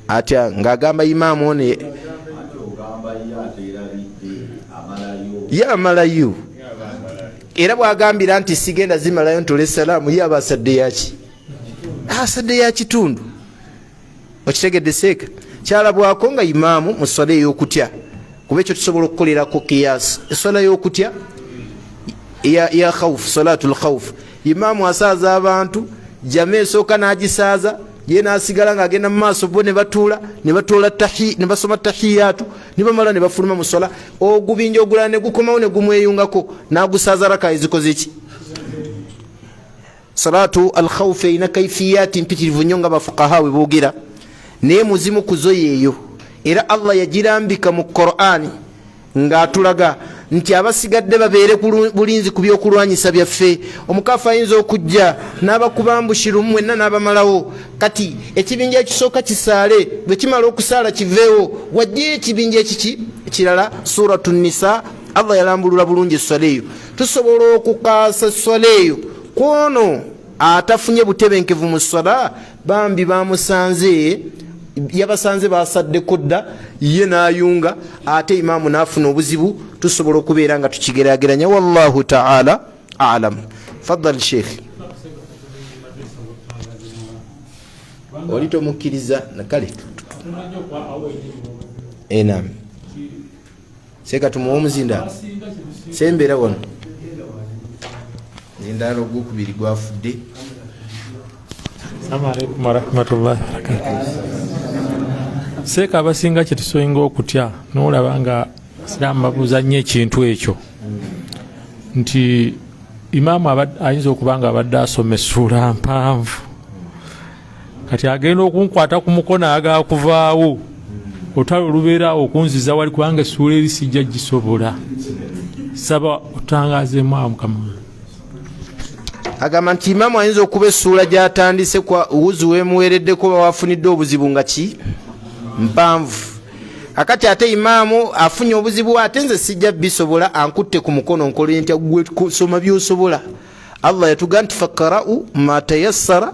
atya ng'agamba imaamu one yamalayo era bwagambira nti sigenda zimalayo ntole essalaamu ye aba asadde yaki asadde ya kitundu okitegedde seeka kyalabwako nga imaamu mu swala ey'okutya kuba ekyo tusobola okukolerako kiyasi eswala y'okutya ya khawfu salatul khawfu imaamu asaaza abantu jama esooka n'agisaaza ye n'asigala ng'agenda mu maaso bo ne batuula ne basoma tahiyaatu ne bamala ne bafuluma mu swala ogubinja ogulala ne gukomawo ne gumweyungako n'agusaaza raka ezikoze ki salatu al khawfu eyina kaifiyaati mpitirivu nnyo nga bafuqaha we boogera naye muzimu kuzo yeeyo era Allah yagirambika mu Qur'ani ng'atulaga nti abasigadde babeere bulinzi ku byokulwanyisa byaffe omukafu ayinza okujja n'abakubambushiru mwenna n'abamalawo kati ekibinja ekisooka kisaale bwe kimala okusaala kiveewo wajje ekibinja ekirala suratu nisa Allah yalambulula bulungi esswala eyo tusobola okukaasa esswala eyo kwono atafunye butebenkevu mu sswala bambi bamusanze yabasanze basaddeko dda ye n'ayunga ate imaamu n'afuna obuzibu tusobola okubeera nga tukigeraageranya wallahu ta'ala alam faddal sheikh oli tomukkiriza nakale enam seeka tumuwa omuzindaalo sembeera wano zindaalo ogwokubiri gwafudde. Assalamu alaikum warahmatullahi wabarakatuh. Seeka abasinga kye tusoyinga okutya n'olaba nga Isiraamu babuuza nnyo ekintu ekyo nti imaamu ayinza okuba nga abadde asoma essuula mpanvu kati agenda okunkwata ku mukono agakuvaawo otalo olubeera okunziza wali kubanga essuula eri sijja gisobola saba otangazeemu awo Mukama. Agamba nti imaamu ayinza okuba essuula gy'atandise kwa wuzu weemuweereddeko bawafunidde obuzibu nga ki mpanvu akati ate imaamu afunye obuzibu ate nze sijja bisobola ankutte ku mukono nkole ntya gwe kusoma by'osobola. Allah yatuga nti fakarau ma tayassara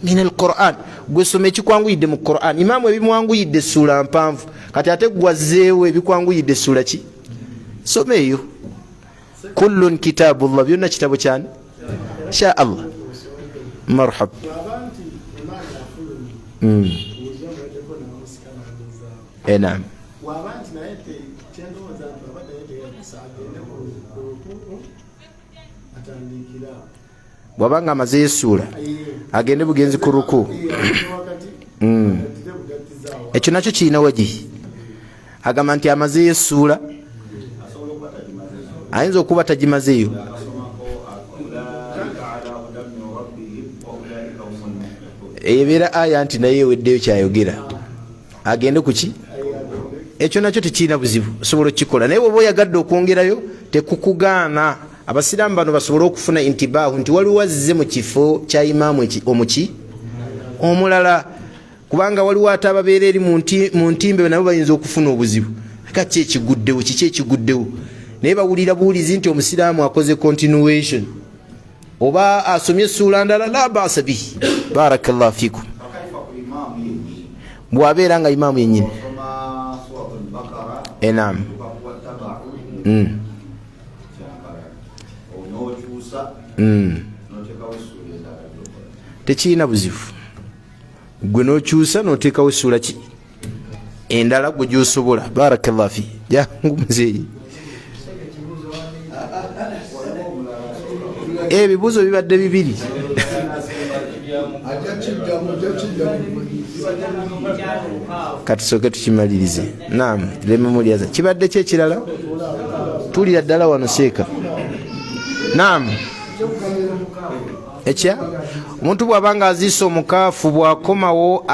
min alquran gwe soma ekikwanguyidde mu Quran. Imaamu ebimwanguyidde essuula mpanvu kati ate gwazzeewo ebikwanguyidde essuula ki soma eyo kullun kitabullah byonna kitabo kyani sha Allah marhab naam bwabanga amaze yesuula agende bugenzi ku ruku ekyo nakyo kirina wagi agamba nti amaze yesuula ayinza okuba tagimazeeyo ebeera aya nti naye eweddeyo kyayogera agende kuki ekyo nakyo tekirina buzibu osobola okukikola naye bwoba oyagadde okwongerayo tekukugaana abasiraamu bano basobole okufuna intibaahu nti waliwo azze mu kifo kya imaamu omuki omulala kubanga waliwo ate ababeera eri mu ntimbe nabo bayinza okufuna obuzibu kaki ekiguddewo kiki ekiguddewo naye bawulira buwulizi nti omusiraamu akoze continuation oba asomye essuula ndala la baasa bihi barakallahu fikum bwabeera nga imaamu yennyini enam tekirina buzibu gwe nokyusa noteekawo essuula ki endala gwe gyosobola barakallahu fihi jangu muzeeyi ebibuuzo bibadde bibiri katusooke tukimalirize naam lememuliaza kibadde ki ekirala tulira ddala wano seeka naam ekya omuntu bw'abanga aziisa omukaafu bw'akomawo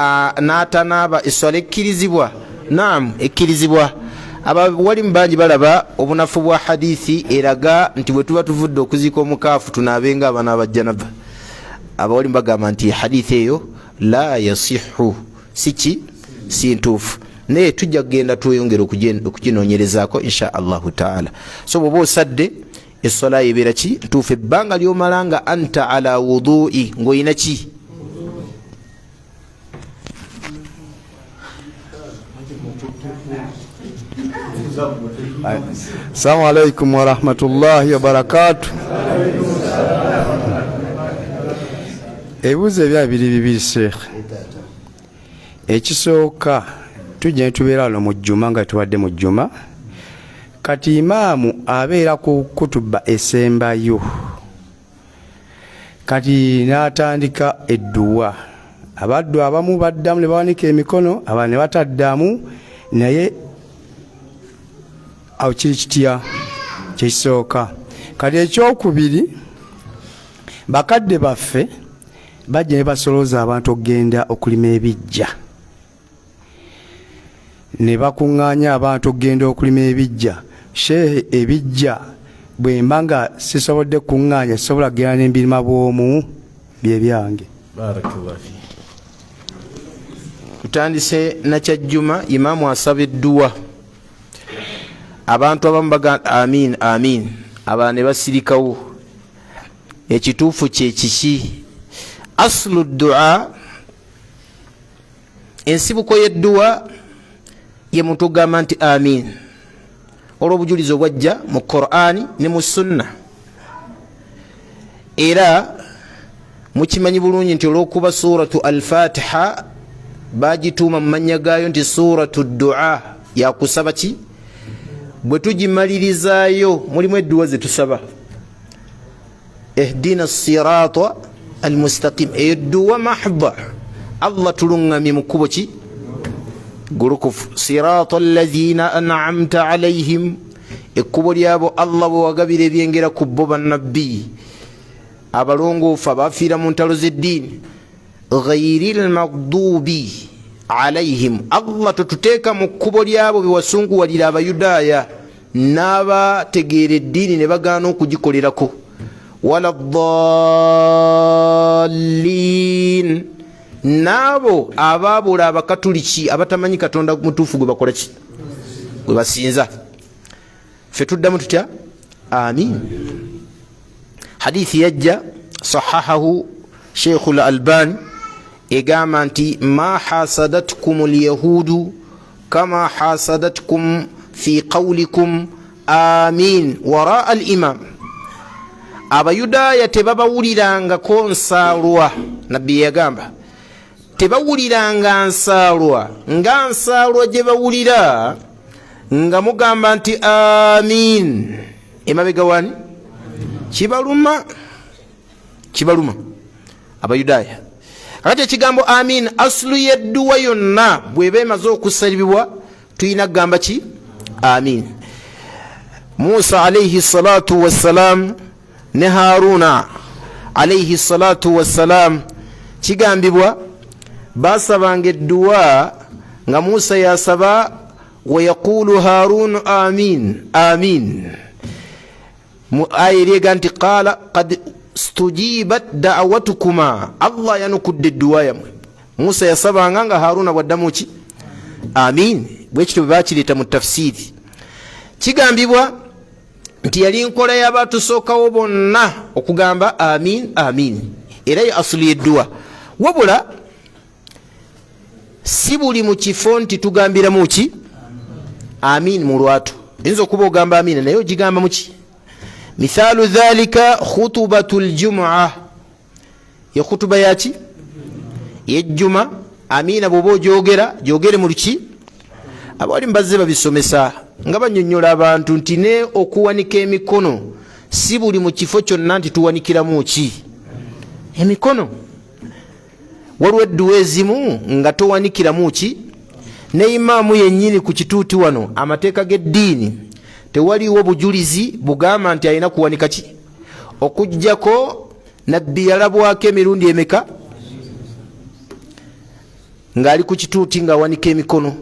n'atanaaba esswala ekkirizibwa naam ekkirizibwa abawalimu bangi balaba obunafu bwa hadithi eraga nti bwe tuba tuvudde okuziika omukaafu tunaabenga abaana abajjanaba abawalimu bagamba nti hadithi eyo la yasihu siki si ntuufu naye tujja kugenda tweyongera okuginoonyerezaako insha allahu taala so bwoba osadde essola ebeera ki ntuufu ebbanga lyomala nga anta ala wudui ng'oyina ki Assalamu alaikum warahmatullahi wabarakatuh. Ebibuuzo ebya bibiri Sheikh. Ekisooka tujja tubeera wano mu jjuma nga tuwadde mu jjuma kati imaamu abeera ku kutuba esembayo kati n'atandika edduwa abaddu abamu baddamu ne bawanika emikono abana ne bataddamu naye awo kiri kitya kyekisooka kati ekyokubiri bakadde baffe bajja ne basolooza abantu okugenda okulima ebijja ne bakuŋŋaanya abantu okugenda okulima ebijja shehe ebijja bwe mba nga sisobodde kuŋŋaanya sisobola kugenda n'embirima bw'omu bye byange tutandise nakyajjuma imaamu asaba edduwa abantu abamu bagamba amin amin abalala ne basirikawo ekituufu kyekiki aslu dua ensibuko y'edduwa ye muntu ogamba nti amin olw'obujulizi obwajja mu Qur'ani ne mu sunna era mukimanyi bulungi nti olw'okuba suratu al-fatiha bagituuma mu mannya gaayo nti suratu dua yakusaba ki bwe tugimalirizayo mulimu edduwa ze tusaba ihdina sirata almustaqim eyo edduwa mahda Allah tuluŋŋamye mu kkubo ki gulukufu sirata alladhina an'amta alayhim ekkubo lyabo Allah bwe wagabira ebyengera ku bo bannabbi abalongoofu abafiira mu ntalo z'eddiini ghayri almaghdubi alayhim Allah totuteeka mu kkubo lyabo bewasunguwalira abayudaaya n'abategeera eddiini ne bagaana okugikolerako wala ddaalliin n'abo abaabula abakatuliki abatamanyi katonda mutuufu gwe bakola ki gwe basinza ffe tuddamu tutya amin hadithi yajja sahahahu sheikhu l albani egamba nti ma hasadatkum alyahudu kama hasadatkum fi qawlikum amin wara al imam. Abayudaaya tebabawulirangako nsaalwa, nabbi yagamba tebawuliranga nsaalwa nga nsaalwa gye bawulira nga mugamba nti amin emabega wani kibaluma abayudaaya. Kakati ekigambo amin asulu yedduwa yonna bweba emaze okusalibwa tuyina kugamba ki amin. Musa alayhi salatu wassalam ne Haruna alayhi salatu wassalam kigambibwa basabanga edduwa nga Musa yasaba wayaqulu Harun amin amin. Mu aya eriega nti qala qad stujibat da'watukuma, Allah yanukudde edduwa yamwe. Musa yasabanga nga Haruna bwaddamu ki amin. Bwekityo bwebakireta mu tafsiri. Kigambibwa nti yali nkola y'abatusookawo bonna okugamba amin amin, era ye asuli edduwa. Wabula si buli mu kifo nti tugambiramu ki amin mu lwatu. Yinza okuba ogamba amin naye ogigamba muki. Mithalu dhalika khutubatu ljumua, ye khutuba yaki yejjuma. Amina bwoba ogyogera gyogere mu luki. Abali mbazze babisomesa nga banyonnyola abantu nti ne okuwanika emikono si buli mu kifo kyonna nti tuwanikiramu ki emikono. Waliwo edduwa ezimu nga towanikiramu ki. Ne imaamu yennyini ku kituuti wano amateeka g'eddiini tewaliwo bujulizi bugamba nti alina kuwanika ki, okuggyako nabbi yalabwako emirundi emeka ng'ali ku kituuti ng'awanika emikono.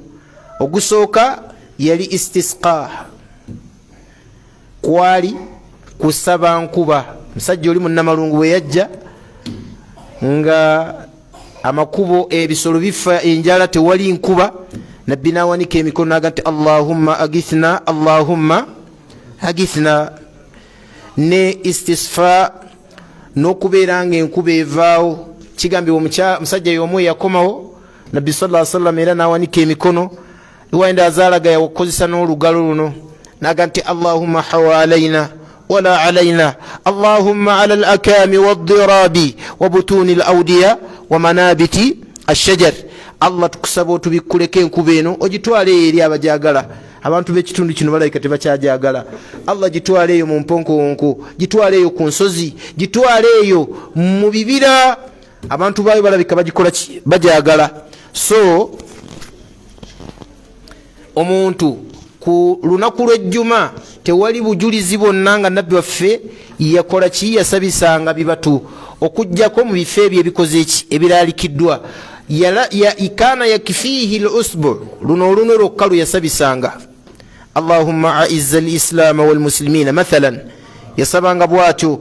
Ogusooka yali istisqa, kwali kusaba nkuba. Musajja oli munnamalungu bwe yajja nga amakubo ebisolo bifa enjala tewali nkuba, nabbi nawanika emikono naga nti Allahumma agithna Allahumma agithna. Ne istisfa n'okubeera nga enkuba evaawo. Kigambibwa musajja y'omu yakomawo nabbi sallallahu alaihi wasallam era nawanika emikono. Iwaenda azaalaga yakozesa n'olugalo luno naga nti Allahumma hawalaina wala alaina Allahumma ala al-akami wad-dirabi wa butuni al-awdiya wa manabiti ash-shajar. Allah tukusaba otubikuleko enkuba eno ogitwale eri abajagala. Abantu b'ekitundu kino balayika tebakyajagala. Allah gitwale eyo mu mponkonko, gitwale eyo ku nsozi, gitwale eyo mu bibira. Abantu baayo balabika bagikola ki bajagala. So omuntu ku lunaku lw'ejjuma tewali bujulizi bwonna nga nabbi waffe yakola ki yasabisanga bibatu okuggyako mu bifo ebyo ebikoze eki ebiralikiddwa. Ikana yakifihi al-usbu, luno oluno lwokka lwe yasabisanga. Allahumma aizza al-islama wal-muslimina mathalan, yasabanga bwatyo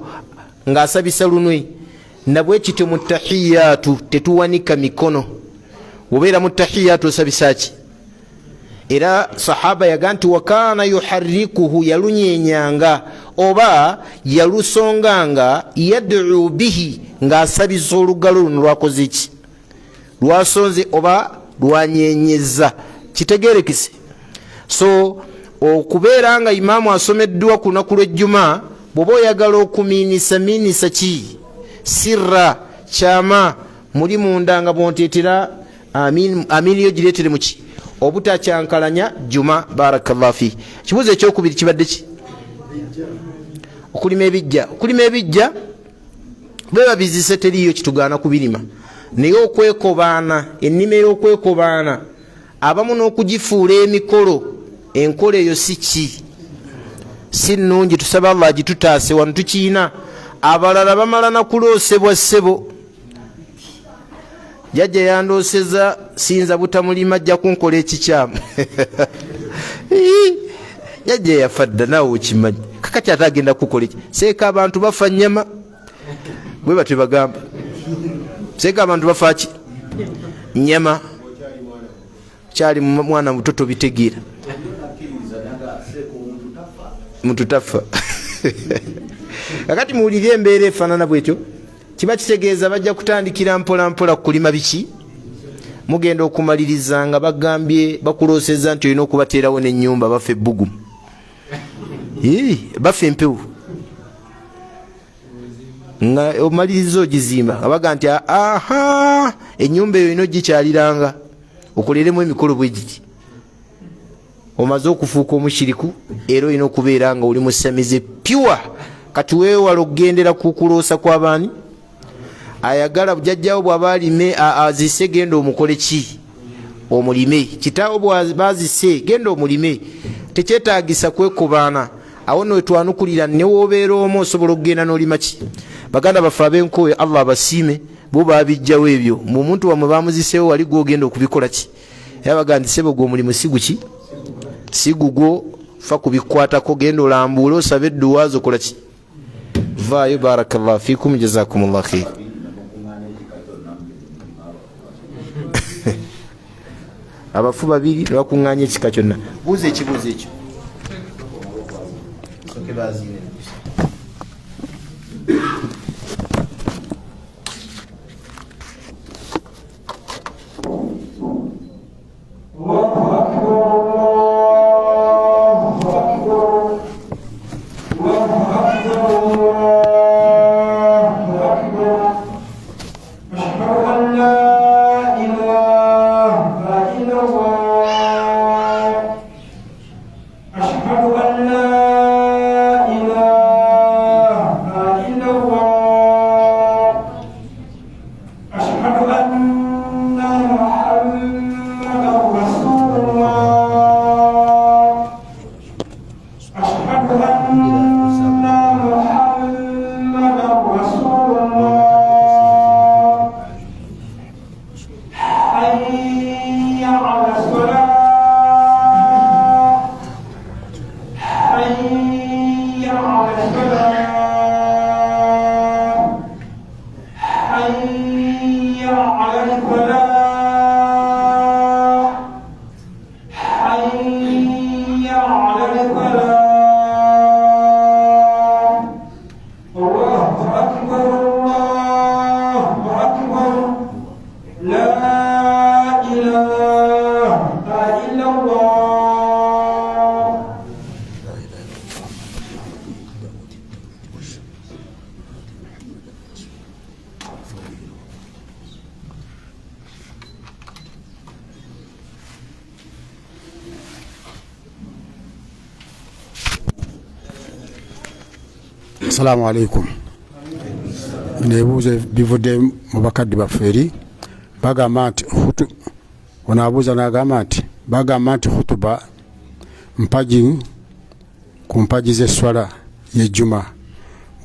ng'asabisa lunwe. Nabwekityo mu tahiyatu tetuwanika mikono. Obeera mu tahiyatu osabisa ki. Era sahaba yaga nti wakana yuharrikuhu, yalunyenyanga oba yalusonganga, yad'u bihi, ng'asabisa olugalo luno lwakoze ki lwasonze oba lwanyenyeza. Kitegerekese. So okubeera nga imaamu asomeddwa ku lunaku lw'ejjuma, bw'oba oyagala okumiinisa ki sirra kyama muli munda nga bwonteetera amin yo gireetere mu ki obutakyankalanya juma. Barakallahu fi. Kibuuzo ekyokubiri kibadde ki? Okulima ebijja. Okulima ebijja bweba bizise teriyo kitugaana kubirima, naye okwekobaana, ennima ey'okwekobaana abamu n'okugifuula emikolo, enkola eyo si nnungi. Tusaba Allah agitutaase wano tukiina. Abalala bamala nakuloosebwa ssebo. Jajja yandooseza sinza butamulima ajja kunkola ekikyamu. Jajja yafa dda naawe okimanyi. Kakati ate agenda kukola eki? Seeka abantu bafa nnyama bwe batebagamba. Seeka abantu bafa ki nnyama. Kyali mwana muto tobitegeera. Muntu tafa. Kakati muwulire embeera efaanana bwetyo, kiba kitegeeza bajja kutandikira mpola mpola kulima biki. Mugenda okumaliriza nga bagambye bakulooseza nti olina okubateerawo n'ennyumba bafe ebbugumu. bafa empewo nga omaliriza ogizimba abaga nti aha enyumba eyo ino gikyaliranga okoleremu emikolo bwe giti omaze okufuuka omushiriku era olina okubeera nga oli musamize pure kati weewala okugendera kukuloosa kw'abaani ayagala bujajjawo bw'aba alime azise genda omukole ki omulime kitaawo bwabazise genda omulime tekyetaagisa kwekobaana awo nowetwanukulira newobeera omu osobola okugenda n'olima ki baganda baffe ab'enkoyo allah abasiime bo babijjawo ebyo mu muntu wamwe bamuziseewo wali gwogenda okubikola ki era baga nti sebo gwe omulimu siguki sigugwo fa kubikwatako genda olambuule osabe edduwaazi okola ki vaayo barakallahu fikum jazakumullah khair abafu babiri nebakuŋŋaanya ekika kyonna buuza ekibuuzo ekyo Assalamu alaikum. Nebuuza bivudde mu bakadde baffe eri bagamba nti onaabuuza n'agamba nti bagamba nti hutuba mpaji ku mpaji z'esswala y'ejjuma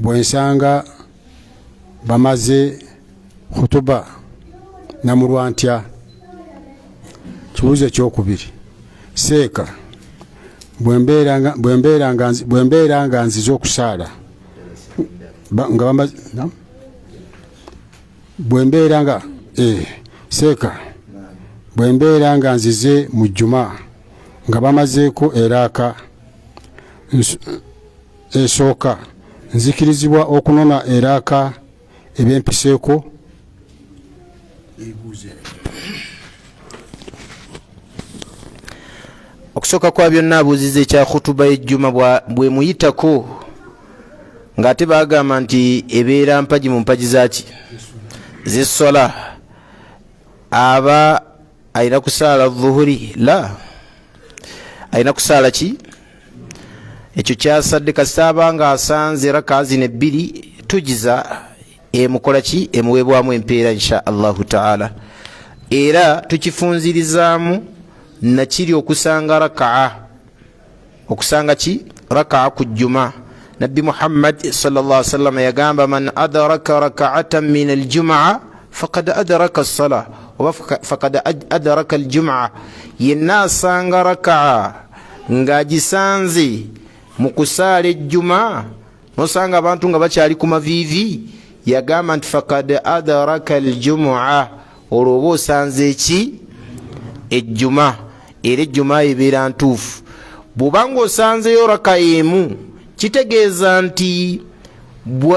bwensanga bamaze hutuba namulwa ntya. Kibuuzo ekyokubiri seeka bwembeera nga nzize okusaala nga bamaze bwembeera nga seeka bwembeera nga nzize mu jjuma nga bamazeeko eraaka esooka nzikirizibwa okunona eraaka ebyempiseeko. okusooka kwa byonna abuuziza ekya khutuba y'ejjuma bwe muyitako ng'ate bagamba nti ebeera mpaji mu mpaji zaki z'essola aba alina kusaala vuhuri la alina kusaala ki ekyo kyasadde kasita aba nga asanze raka zino ebbiri tugiza emukola ki emuweebwamu empeera insha allahu taala era tukifunzirizaamu nakiri okusanga rakaa okusanga ki rakaa ku jjuma. Nabbi Muhammad sallallahu alaihi wasallam yagamba man adraka rak'atan min al-jum'a faqad adraka as-salah wa faqad adraka al-jum'a yenna asanga rak'a ngagisanze mu kusaala ejjuma nosanga abantu nga bakyali ku maviivi yagamba nti faqad adraka al-jum'a olwoba osanze ki ejjuma era ejjuma ebeera ntuufu. bw'obanga osanzeyo raka emu kitegeeza nti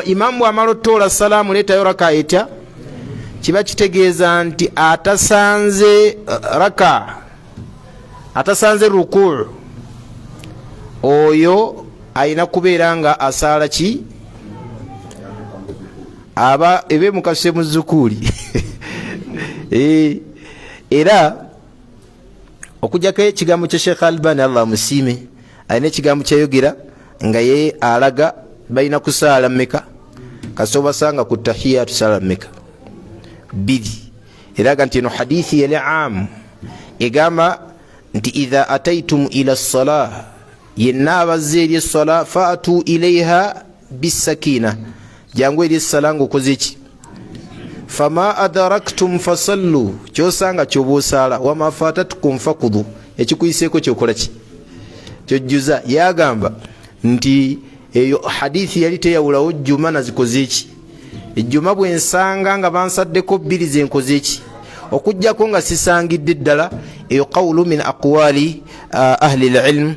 imamu bw'amala ottoola salaamu leetayo raka etya kiba kitegeeza nti atasanze raka atasanze rukuu oyo ayina kubeera nga asaala ki aba ebe mukase muzukuli era okujjako ekigambo kya Sheikh Albani Allah musiime ayina ekigambo kyayogera nga ye alaga balina kusaala mmeka kasobasanga ku tahiyatu sala mmeka 2 eraga nti eno hadithi yali am egamba nti idha ataitum ila salah yenna abazze eri essala faatu ilaiha bisakina jangu eri essala ng'okoze ki fama adaraktum fasallu kyosanga kyoba osaala wama fatatukum fakudhu ekikuyiseeko kyokola ki kyojjuza yagamba nti eyo hadithi yali teyawulawo jjuma nazikoze ki ejjuma bwensanga nga bansaddeko 2 zenkoze eki okujjako nga sisangidde ddala eyo qawlu min aqwali ahli lilm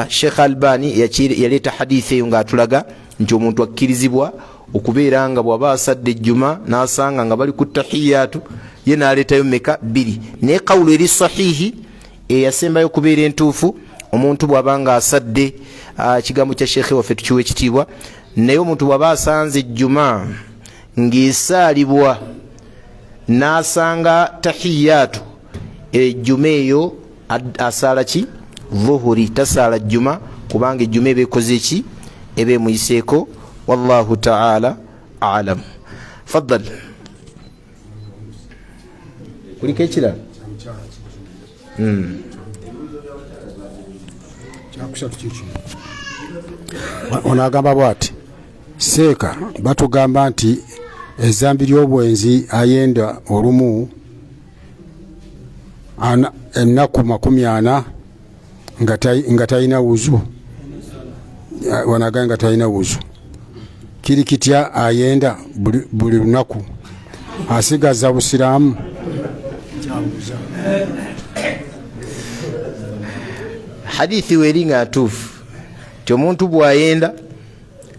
Sheikh Albani yaleeta hadithi eyo ng'atulaga nti omuntu akkirizibwa okubeera nga bw'aba asadde ejjuma n'asanga nga bali ku tahiyatu ye n'aleetayo meka 2 naye qawulu eri sahihi eyasembayo okubeera entuufu omuntu bw'aba nga asadde kigambo kya Sheikh waffe tukiwa ekitiibwa naye omuntu bw'aba asanze ejjuma ng'esaalibwa n'asanga tahiyatu ejjuma eyo asaala ki dhuhuri tasaala jjuma kubanga ejjuma eba ekoze eki eba emuyiseeko wallahu taala alam faddal kuliko ekirala ono agamba bwati seeka batugamba nti ezambi ly'obwenzi ayenda olumu ennaku 40 nga talina wuzu wanaga nga talina wuzu kiri kitya ayenda buli lunaku asigaza busiraamu hadithi weri nga ntuufu ti omuntu bwayenda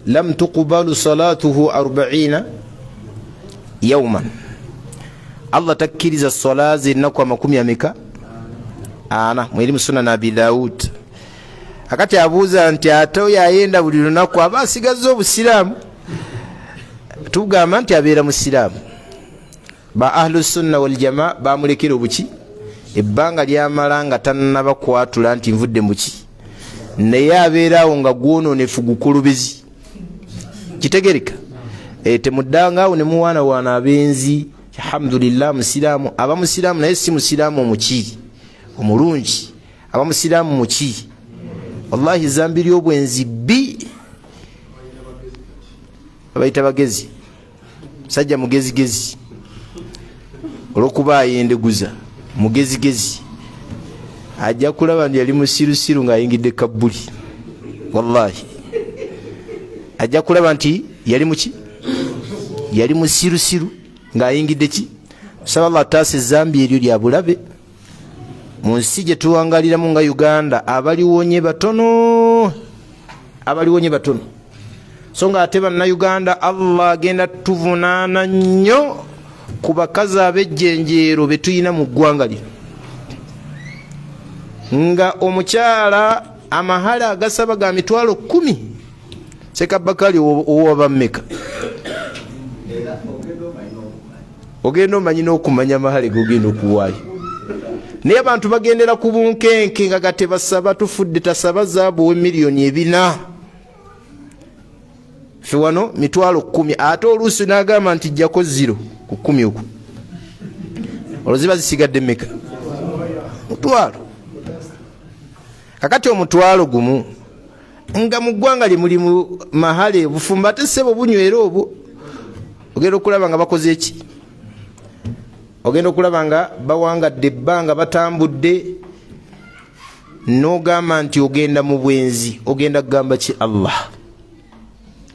lam tuqbalu salatuhu 40 yauman Allah takkiriza sola ze ennaku 40 mweri Sunan Abi Daud akati abuuza nti ate oyo ayenda buli lunaku aba asigaza obusiraamu tugamba nti abeera musiraamu ba ahlu sunna wal jamaa bamulekera obuki ebbanga lyamala nga tannaba kwatula nti nvudde muki naye abeeraawo nga gwonoonefu gukulubizi kitegereka temuddangawo ne muwaanawaana abenzi alhamdulillah musiraamu aba musiraamu naye si musiraamu omuki omulungi aba musiraamu muki wallahi zambi ly'obwenzi bbi abayita bagezi musajja mugezigezi olwokuba ayendeguza mugezigezi ajja kulaba nti yali musirusiru ng'ayingidde kabbuli wallahi ajja kulaba nti yali muki yali musirusiru ng'ayingidde ki saba Allah taasa ezambi eryo lya bulabe mu nsi gye tuwangaliramu nga Uganda abaliwonye batono so nga ate bannayuganda Allah agenda tuvunaana nnyo ku bakazi ab'ejjenjeero be tuyina mu ggwanga lino nga omukyala amahale agasaba ga mitwalo 10 sekabakali owaba mmeka ogenda omanyi n'okumanya amahale gogenda okuwaayo naye abantu bagendera ku bunkenke nga gatebasaba tufudde tasaba zaabu we miliyoni 4 fe wano mitwalo 10 ate oluusi n'agamba nti jjako 0 ku 10 okwo olwo ziba zisigadde mmeka mutwalo kakati omutwalo gumu nga mu ggwanga lye mulimu mahale bufumba ate ssebo bunywera obwo ogenda okulaba nga bakoze eki ogenda okulaba nga bawangadde ebbanga batambudde n'ogamba nti ogenda mu bwenzi ogenda kugamba ki Allah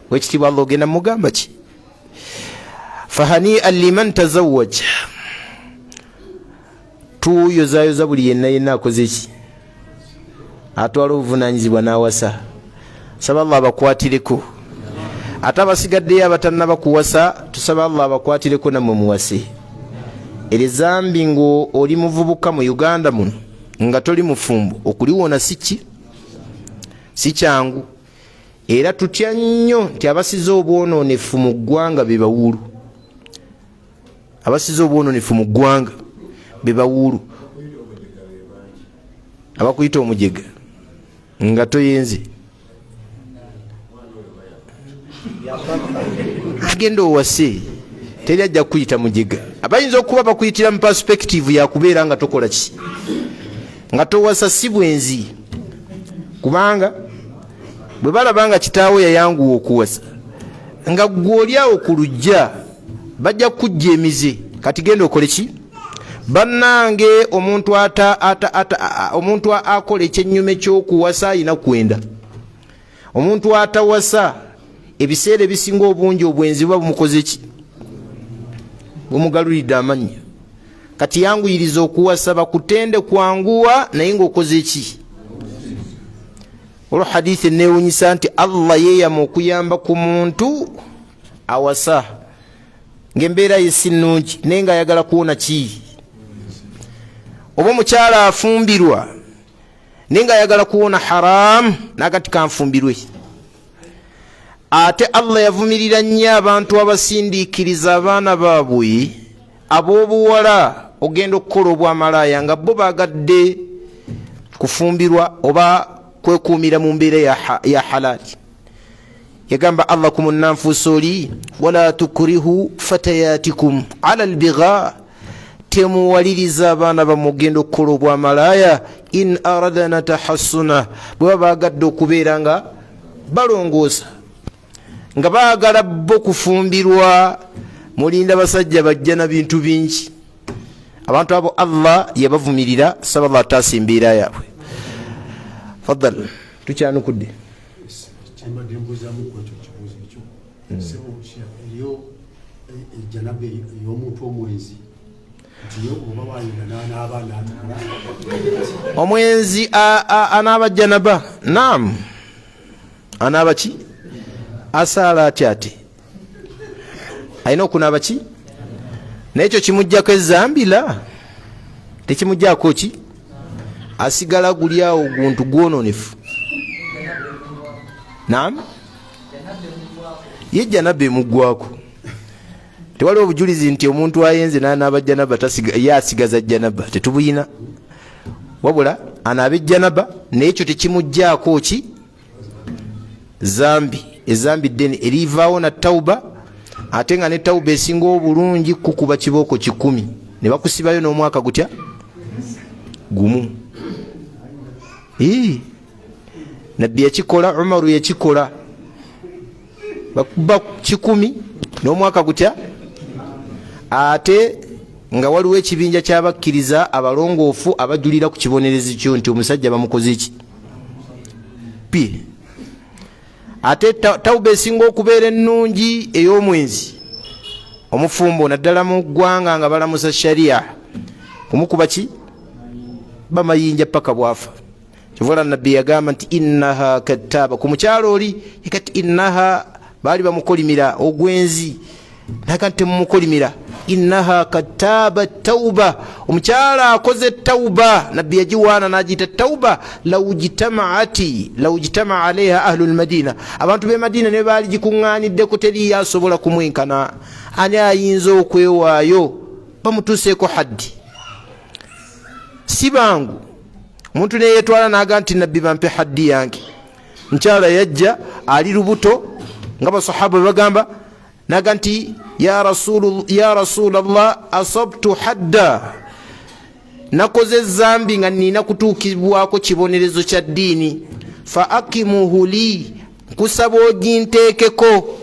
wekitiibwa Allah ogenda mugamba ki fahani'an liman tazawwaj tuyozayoza buli yenna akoze ki atwala obuvunanyizibwa n'awasa saba Allah abakwatireko ate abasigaddeyo abatannaba kuwasa tusaba Allah abakwatireko nammwe muwase eri zambi ngo oli muvubuka mu Uganda muno nga toli mufumbo okuliwona si kyangu era tutya nnyo nti abasize obwononefu mu ggwanga be bawuulu. Abasize obwononefu mu ggwanga be bawuulu. Abakuyita omujega nga toyenze agenda owase teri ajja kukuyita mujega. Abayinza okuba bakuyitira mu perspective yakubeera nga tokola ki, nga towasa si bwenzi, kubanga bwe balaba nga kitaawe yayanguwa okuwasa nga gwe oliawo ku lujja bajja kujja emize. Kati genda okole ki bannange? Omuntu akola ekyennyuma ekyokuwasa alina kwenda. Omuntu atawasa ebiseera ebisinga obungi obwenzi buba bumukoze ki, bumugalulidde amannya. Kati yanguyiriza okuwasa bakutende kwanguwa naye ngaokoze ki. Olwo hadithi enewunyisa nti Allah yeeyama okuyamba ku muntu awasa ng'embeera ye si nnungi naye nga ayagala kuwona ki. Oba omukyala afumbirwa naye nga ayagala kuwona haramu nagati kanfumbirwe. Ate Allah yavumirira nnyo abantu abasindiikiriza abaana baabwe ab'obuwala ogenda okukola obwamalaaya nga bo baagadde kufumbirwa oba kwekuumira mu mbeera ya halali. Yagamba Allah ku munnanfuusoli wala tukrihu fatayatikum ala albigha, temuwaliriza abaana bammwe ogenda okukola obwamalaaya in aradana tahassuna, bwe baba baagadde okubeera nga balongoosa nga baagala bo kufumbirwa. Mulinda basajja bajja na bintu bingi. Abantu abo Allah yabavumirira sababa ataasa embeera yaabwe. Faddal tukyanukudde. Kyembadde mbuuzaamu ku ekyo kibuuzo ekyo sebo eriyo ejjanabe ey'omuntu omwenzi nti yo oba wayinga n'abaana omwenzi anaaba janaba. Naam, anaaba ki? Asaala atya ate alina okunaaba ki? Naekyo kimuggyako ezambira, tekimuggyako ki? Asigala guli awo guntu gwononefu. Naam, ye janaba emuggwako. Tewaliwo obujulizi nti omuntu ayenze n'anaaba janaba ye asigaza janaba, tetubuyina. Wabula anaaba janaba naye ekyo tekimuggyako ki? Zambi. Ezambi ddene erivaawo na tauba, ate nga ne tauba esinga obulungi kukuba kibooko 10 ne bakusibayo n'omwaka gutya gumu. Nabbi yakikola, Umaru yakikola, bakuba 10 n'omwaka gutya. Ate nga waliwo ekibinja ky'abakkiriza abalongoofu abajulira ku kibonerezi kyo nti omusajja bamukoze ki pi. Ate tauba esinga okubeera ennungi ey'omwenzi, omufumbo naddala mu ggwanga nga balamusa sharia, kumukuba ki? Bamayinja paka bwafa. Kivuga nabbi yagamba nti innaha kattaba ku mukyalo oli, kati innaha baali bamukolimira ogwenzi naga nti mumukolimira innaha kattaba tauba, omukyala akoze tauba. Nabbi yagiwaana n'agiyita tauba lawujitamaa alaiha ahlu lmadina, abantu b'e Madina ne baali gikuŋŋaaniddeko teri yasobola kumwenkana. Ani ayinza okwewaayo bamutuuseeko haddi? Si bangu. Omuntu ne yeetwala n'aga nti nabbi bampe haddi yange. Mukyala yajja ali lubuto nga basahaba bwe bagamba, naga nti ya rasulallah asabtu hadda, nakoze zambi nga nina kutuukibwako kibonerezo kya ddiini, fa akimuhu li, kusaba oginteekeko.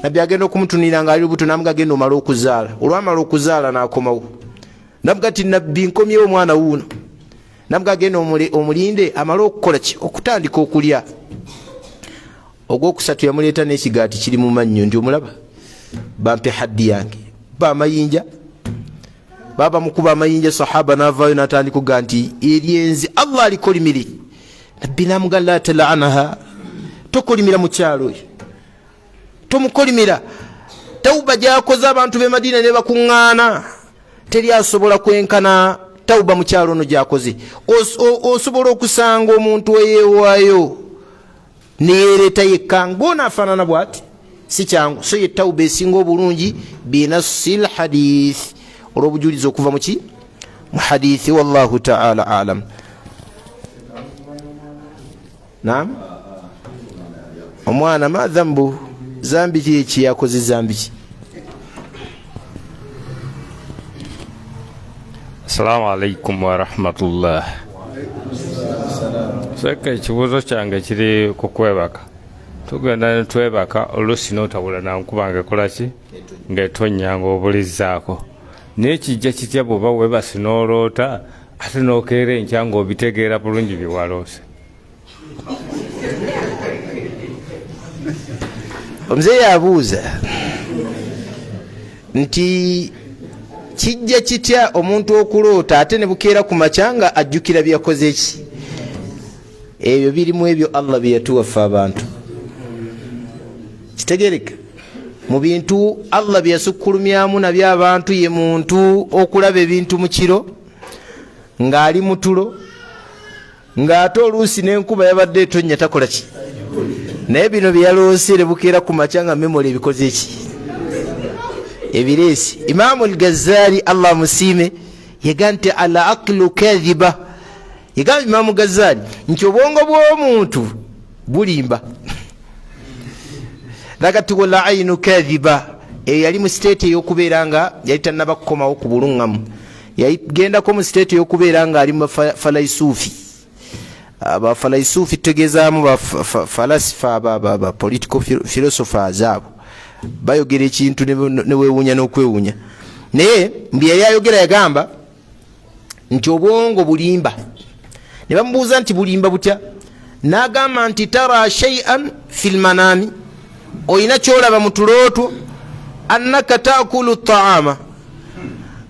Nabbi agenda okumutunira nga ali lubuto namuga agenda omala okuzaala. Olwamala okuzaala n'akomawo namuga ti nabbi nkomyewo omwana wuuno. Namuga agenda omulinde amale okukola ki? Okutandika okulya. Ogwokusatu yamuleeta n'ekigaati kiri mu mannyo nti omulaba bampe haddi yange. Bamayinja baba mukuba amayinja, sahaba n'avaayo n'atandika okuga nti eryenzi Allah alikolimire. Nabbi namuga la talaanaha, tokolimira mukyalo oyo, tomukolimira. Tauba gyakoze abantu b'e Madina ne bakuŋŋaana, teri asobola kwenkana tauba mukyalo ono gyakoze. Osobola okusanga omuntu eyeewaayo neyereeta yekka ng'onaafaanana bw'ati si kyangu. So ye tawuba esinga obulungi binassi lhadith, olw'obujulizi okuva muki mu hadithi. Wallahu ta'ala alam. Naam, omwana ma dhambu, zambi ki eki yakoze zambi ki? Assalamu alaikum wa rahmatullah. Seka ekibuuzo kyange kiri ku kwebaka. Tugenda ne twebaka oluusi n'otabula nankubanga kolaki ng'etonyanga obulizaako. Naye kijja kitya bw'oba weebase n'oloota ate n'okeera enkya ng'obitegeera bulungi bye waloose? Omuzeeyi abuuza nti kijja kitya omuntu okuloota ate ne bukeera ku makya nga ajjukira byakoze ki? Ebyo birimu ebyo Allah bye yatuwaffe abantu. Kitegereka mu bintu Allah bye yasukkulumyamu nabyo abantu ye muntu okulaba ebintu mu kiro ng'ali mu tulo, ng'ate oluusi n'enkuba yabadde etonnya takola ki? Naye bino bye yaloose ne bukeera ku makya nga memole ebikoze ki? Ebireesi. Imaamu al-Ghazali Allah musiime yaga nti ala aqlu kadhiba. Yagamba Imaamu Ghazali nti obwongo bw'omuntu bulimba. Nakati wala ayinu kadhiba, yali mu state ey'okubeera nga yali tannaba kukomawo ku buluŋŋamu. Yagendako mu state ey'okubeera nga ali mu bafalaisuufi. Abafalaisuufi tegezaamu bafalasifa ba political philosophers abo. Bayogera ekintu ne weewuunya n'okwewuunya. Naye mbi yali ayogera yagamba nti obwongo bulimba. Ne bamubuuza nti bulimba butya? N'agamba nti tara shay'an fil manami, oyina kyolaba mu tulooto, annaka taakulu taama,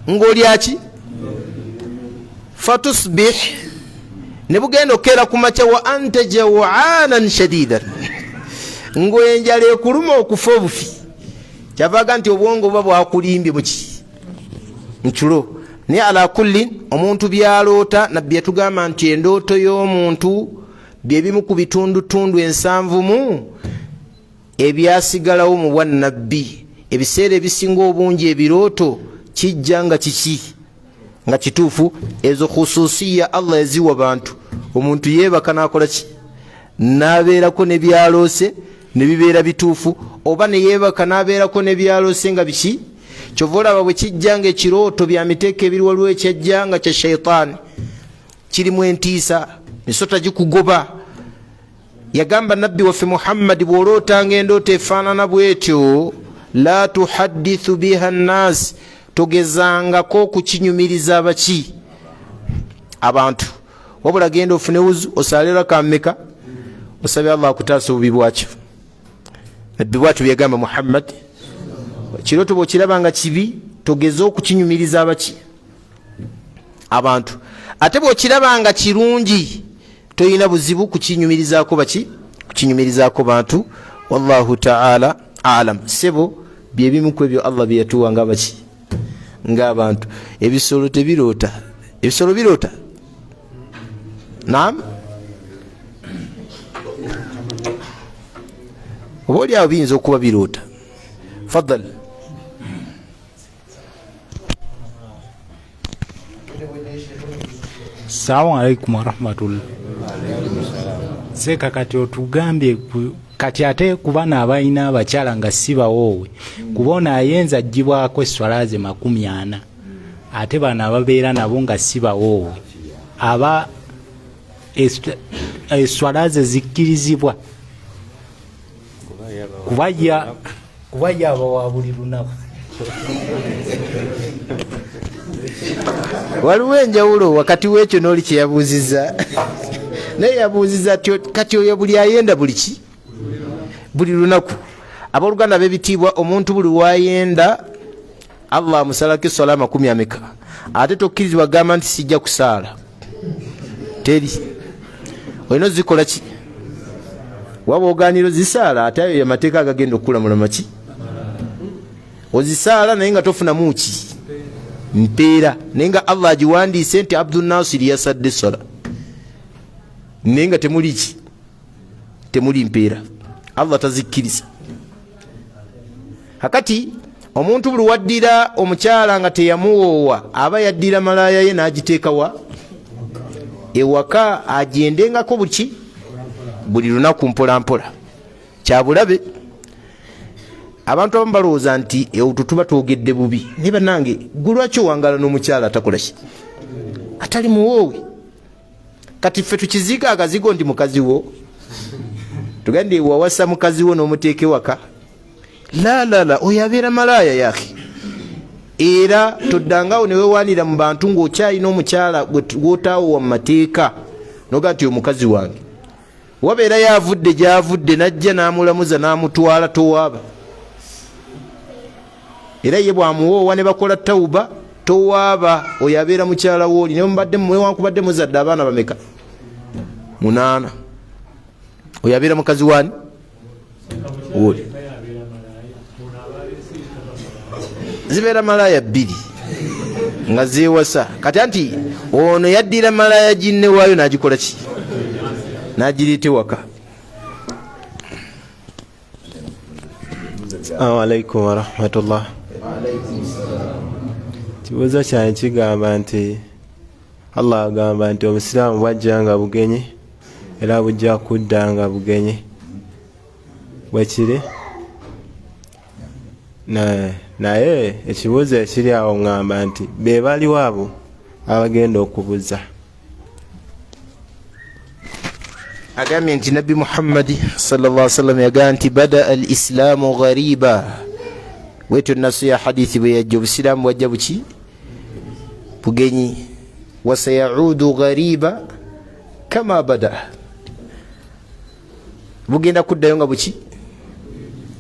ng'olya ki? Fatusbih, ne bugenda okukeera ku makya wa anta jawaanan shadidan, ng'enjala ekuluma okufa obufi. Kyavaga nti obwongo buba bwakulimbye muki ntulo. Naye ala kulli omuntu byaloota, nabbi yatugamba nti endooto y'omuntu byebimu ku bitundutundu ensanvu mu ebyasigalawo mu bwannabbi. Ebiseera ebisinga obungi ebirooto kijja nga kiki? Nga kituufu. Ezo khususiya Allah yaziwa bantu. Omuntu yeebaka n'akola ki? N'abeerako ne byaloose ne bibeera bituufu, oba ne yeebaka n'abeerako ne byaloose nga biki? Kyova olaba bwe kijja nga ekirooto bya miteeko ebiri waliwo ekyajja nga kya shayitaani, kirimu entiisa, misota gikugoba. Yagamba nabbi waffe Muhammad bw'olootanga endooto efaanana bw'etyo, la tuhaddithu biha nnaasi, togezangako okukinyumiriza abaki? Abantu. Wabula genda ofune wuzu osaale raka mmeka, osabe Allah akutaasa obubi bwakyo. Nabbi bw'atyo byagamba Muhammad. Kirooto bw'okiraba nga kibi, togeza okukinyumiriza abaki? Abantu. Ate bw'okiraba nga kirungi, toyina buzibu kukinyumirizaako baki? Kukinyumirizaako bantu. Wallahu ta'ala alam. Sebo byebimu ku ebyo Allah bye yatuwa nga baki? Ng'abantu. Ebisolo tebiroota. Ebisolo biroota? Naam. Oba oli awo biyinza okuba biroota. Faddal. Assalamu alaikum warahmatullah. Seka kati otugambye kati ate kubana abalina abakyala nga si bawoowe, kubona ayenza ajjibwako eswalaze 40, ate bano ababeera nabo nga si bawoowe, aba eswalaze zikkirizibwa kubajja abawa buli lunaku. Waliwo enjawulo wakati w'ekyo n'oli kye yabuuzizza. Naye yabuuzizza kati oyo buli ayenda buli ki? Buli lunaku. Abooluganda b'ebitiibwa, omuntu buli wayenda Allah amusalako eswala 10. Ate tokkirizibwa gamba nti sijja kusaala. Teri. Olina ozikola ki? Waba ogaanira zisaala, ate ayo amateeka agagenda okukulamula maki? Ozisaala naye nga tofunamu ki? Mpeera. Naye nga Allah agiwandiise nti Abdul Nasir yasadde sola, naye nga temuli ki? temuli mpeera, Allah tazikkiriza. Hakati omuntu buli waddira omukyala nga teyamuwoowa aba yaddira malaya ye n'agiteekawa ewaka agendengako buki buli lunaku mpolampola. Kyabulabe abantu abamu balowooza nti ewo tuba twogedde bubi. Ne bannange gwe lwaki owangala n'omukyala atakola ki atali muwoowe? Kati ffe tukiziika akazigo nti mukazi wo tugende wawasa mukazi wo n'omuteeka ewaka. La oyo abeera malaya yake. Era toddangawo ne weewaanira mu bantu ng'okyalina omukyala gw'otaawowa mu mateeka noga nti omukazi wange. Wabeera yavudde gyavudde najja n'amulamuza n'amutwala towaaba. Era ye bwamuwoowa ne bakola tawuba towaaba, oyo abeera mukyala wooli. Newankubadde muzadde abaana bameka? 8. Oyo abeera mukazi wani wooli. Zibeera malaya 2 nga zeewasa. Kati anti ono yaddira malaya ginne waayo n'agikola ki? N'agireeta waka. Assalamu alaikum warahmatullah. Kibuuzo kyange kigamba nti Allah agamba nti obusiraamu bwajja nga bugenye era bujja kudda nga bugenye. Bwekiri naye ekibuuzo ekiri awo ngamba nti be baliwo abo abagenda okubuza. Agambye nti Nabbi Muhammadi sallallahu alaihi wasallam yagamba nti bada al-islamu ghariba. Wetu nasu ya hadithi bwe yajja obusiraamu bwajja buki bugenyi. Wasayaudu ghariba kama bada. Bugenda kuddayo nga buki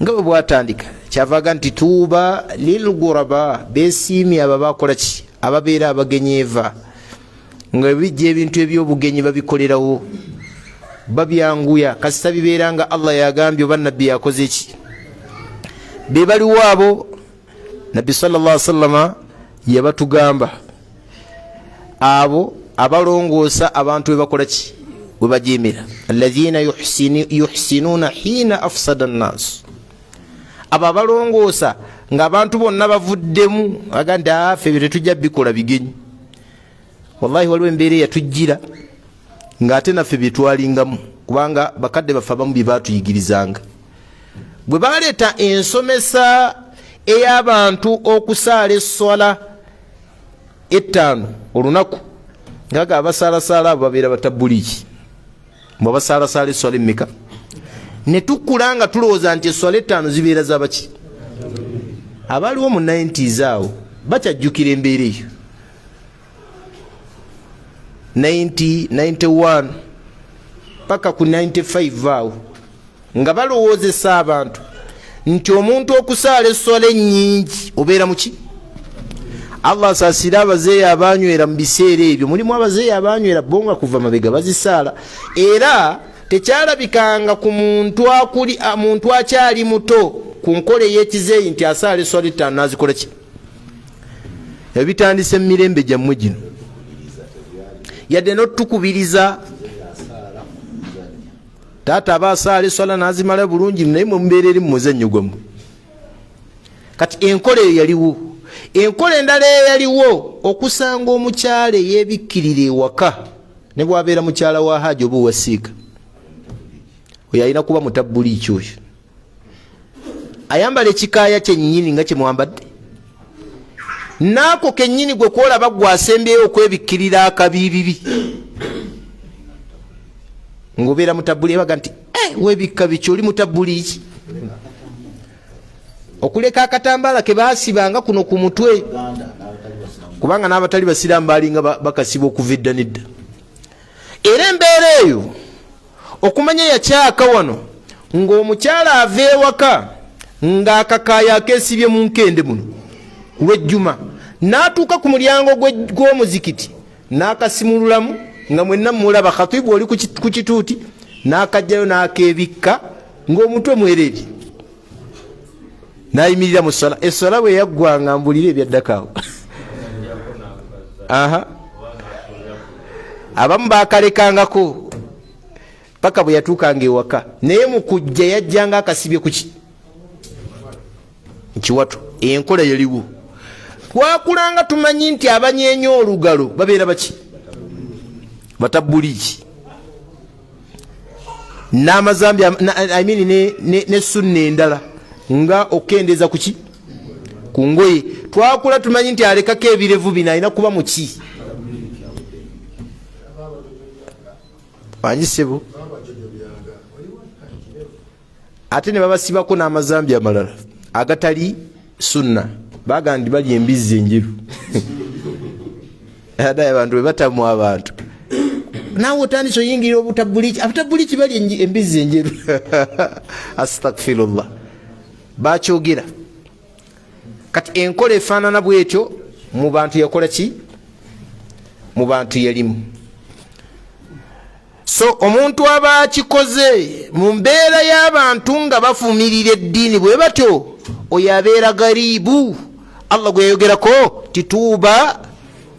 nga bwe bwatandika. Kyavaga nti tuuba lilghuraba, besiimi abo bakola ki ababeera abagenyeeva nga bijja ebintu ebyobugenyi babikolerawo babyanguya kasita bibeera nga Allah yagambye oba nabbi yakoze ki. Be baliwo abo Nabbi sallallahu alaihi wasallam yabatugamba abo abalongoosa abantu bebakola ki bwe bajeemera. Alladhina yuhsinuna hina afsada an-nas. Abo abalongoosa nga abantu bonna bavuddemu aganda ffe bye tetujja bikola bigenyi. Wallahi waliwo embeera yatujjira ng'ate naffe bye twalingamu kubanga bakadde baffe abamu bye baatuyigirizanga. Bwe baleeta ensomesa ey'abantu okusaala esswala 5 olunaku ngaga abasaalasala abo babeera batabuliki mwe basaalasala esswala emmeka. Ne tukula nga tulowooza nti esswala 5 zibeera zabaki. Abaliwo mu 90s awo bakyajjukira embeera eyo. 90, 91 paka ku 95 awo nga balowoozesa abantu nti omuntu okusaala esswala ennyingi obeera muki. Allah asaasire abazeeyi abanywera mu biseera ebyo. Mulimu abazeeyi abanywera bonga kuva mabega bazisaala. Era tekyalabikanga ku muntu akyali muto ku nkola ey'ekizeeyi nti asaala esswala 5 n'azikola ki. Ebitandise mu mirembe gyammwe gino yadde n'otukubiriza taata aba asaala esswala n'azimala bulungi naye mwe mubeera eri mu muzannyo gwammwe. Kati enkola eyo yaliwo. Enkola endala eyaliwo okusanga omukyala eyeebikkirira ewaka ne bwabeera mukyala wa haaji oba owasiika. Oyo alina kuba mutabbuliiki oyo. Ayambala ekikaaya kyennyini nga kyemwambadde. Naako kennyini gwe kwolaba gwasembyeyo okwebikkirira akabibibi. Ngobeera mutabbuli ebaga nti webikka biki oli mutabbuliiki. Okuleka akatambaala ke baasibanga kuno ku mutwe. Kubanga n'abatali basiraamu baalinga bakasiba okuva edda nedda. Era embeera eyo okumanya yakyaka wano ng'omukyala ava ewaka ng'akakaaya akeesibye mu nkende muno lw'ejjuma n'atuuka ku mulyango gw'omuzikiti n'akasimululamu nga mwenna mulaba khatibu oli ku kituuti n'akajjayo n'akeebikka ng'omutwe mwereeri n'ayimirira mu ssala. Essala bwe yaggwanga mbulira ebyaddakaawo. Abamu baakalekangako paka bwe yatuukanga ewaka, naye mu kujja yajjanga akasibye kuki kiwato. Enkola yaliwo. Twakulanga tumanyi nti abanyeenya olugalo babeera baki batabuliki n'amazambi ne sunna endala nga okendeza kuki ku ngoye. Twakula tumanyi nti alekako ebirevu bino alina kuba muki anyisebo, ate ne babasibako n'amazambi amalala agatali sunna, bagandi bali embizzi enjeru. Adaye abantu bwe batamu abantu naawe otandise oyingirira obutabuliki, abutabuliki bali embizzi enjeru. Astaghfirullah. Bakyogera kati enkola efaanana bwetyo mu bantu yakola ki, mu bantu yalimu. So omuntu aba akikoze mu mbeera y'abantu nga bafumirira eddiini bwe batyo, oyo abeera garibu. Allah gwe yayogerako tituuba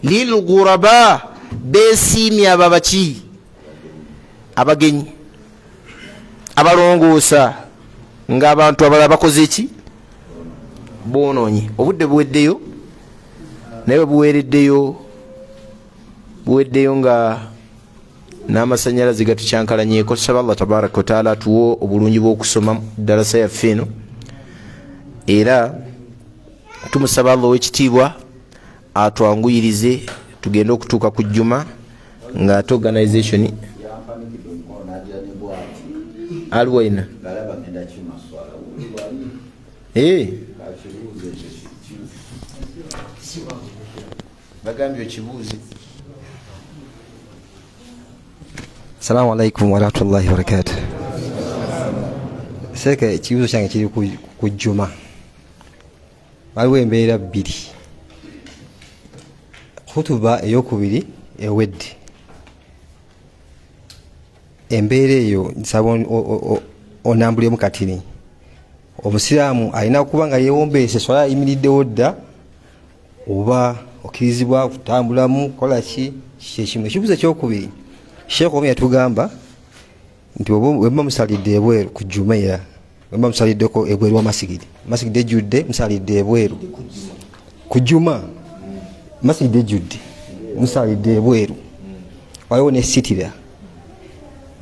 lilghuraba, beesiimye ababaki abagenyi abalongoosa ng'abantu abalala bakoze ki boonoonye. Obudde buweddeyo naye buweddeyo nga n'amasanyalaze gatukyankalanyeko. Tusaba Allah tabaraka wa taala atuwe obulungi bw'okusoma darasa yaffe eno, era tumusaba Allah ow'ekitiibwa atwanguyirize tugende okutuuka ku jjuma nga ate organization alwaina bagambye okibuuze. Assalamu alaikum warahmatullahi wabarakatuh. Seka ekibuuzo kyange kiri ku jjuma. Waliwo embeera bbiri. Khutuba ey'okubiri ewedde. Embeera eyo nsaba onambulemu katini. Omusiraamu alina okuba nga yeewombeese swala ayimiriddewo dda, oba okkirizibwa kutambulamu kola ki kyekimu. Ekibuuzo ekyokubiri, Sheekh omu yatugamba nti wemba musalidde ebweru ku jjuma era wemba musaliddeko ebweru wa masigidi ejjudde musalidde ebweru ku jjuma, masigidi ejjudde musalidde ebweru, waliwo ne sitira.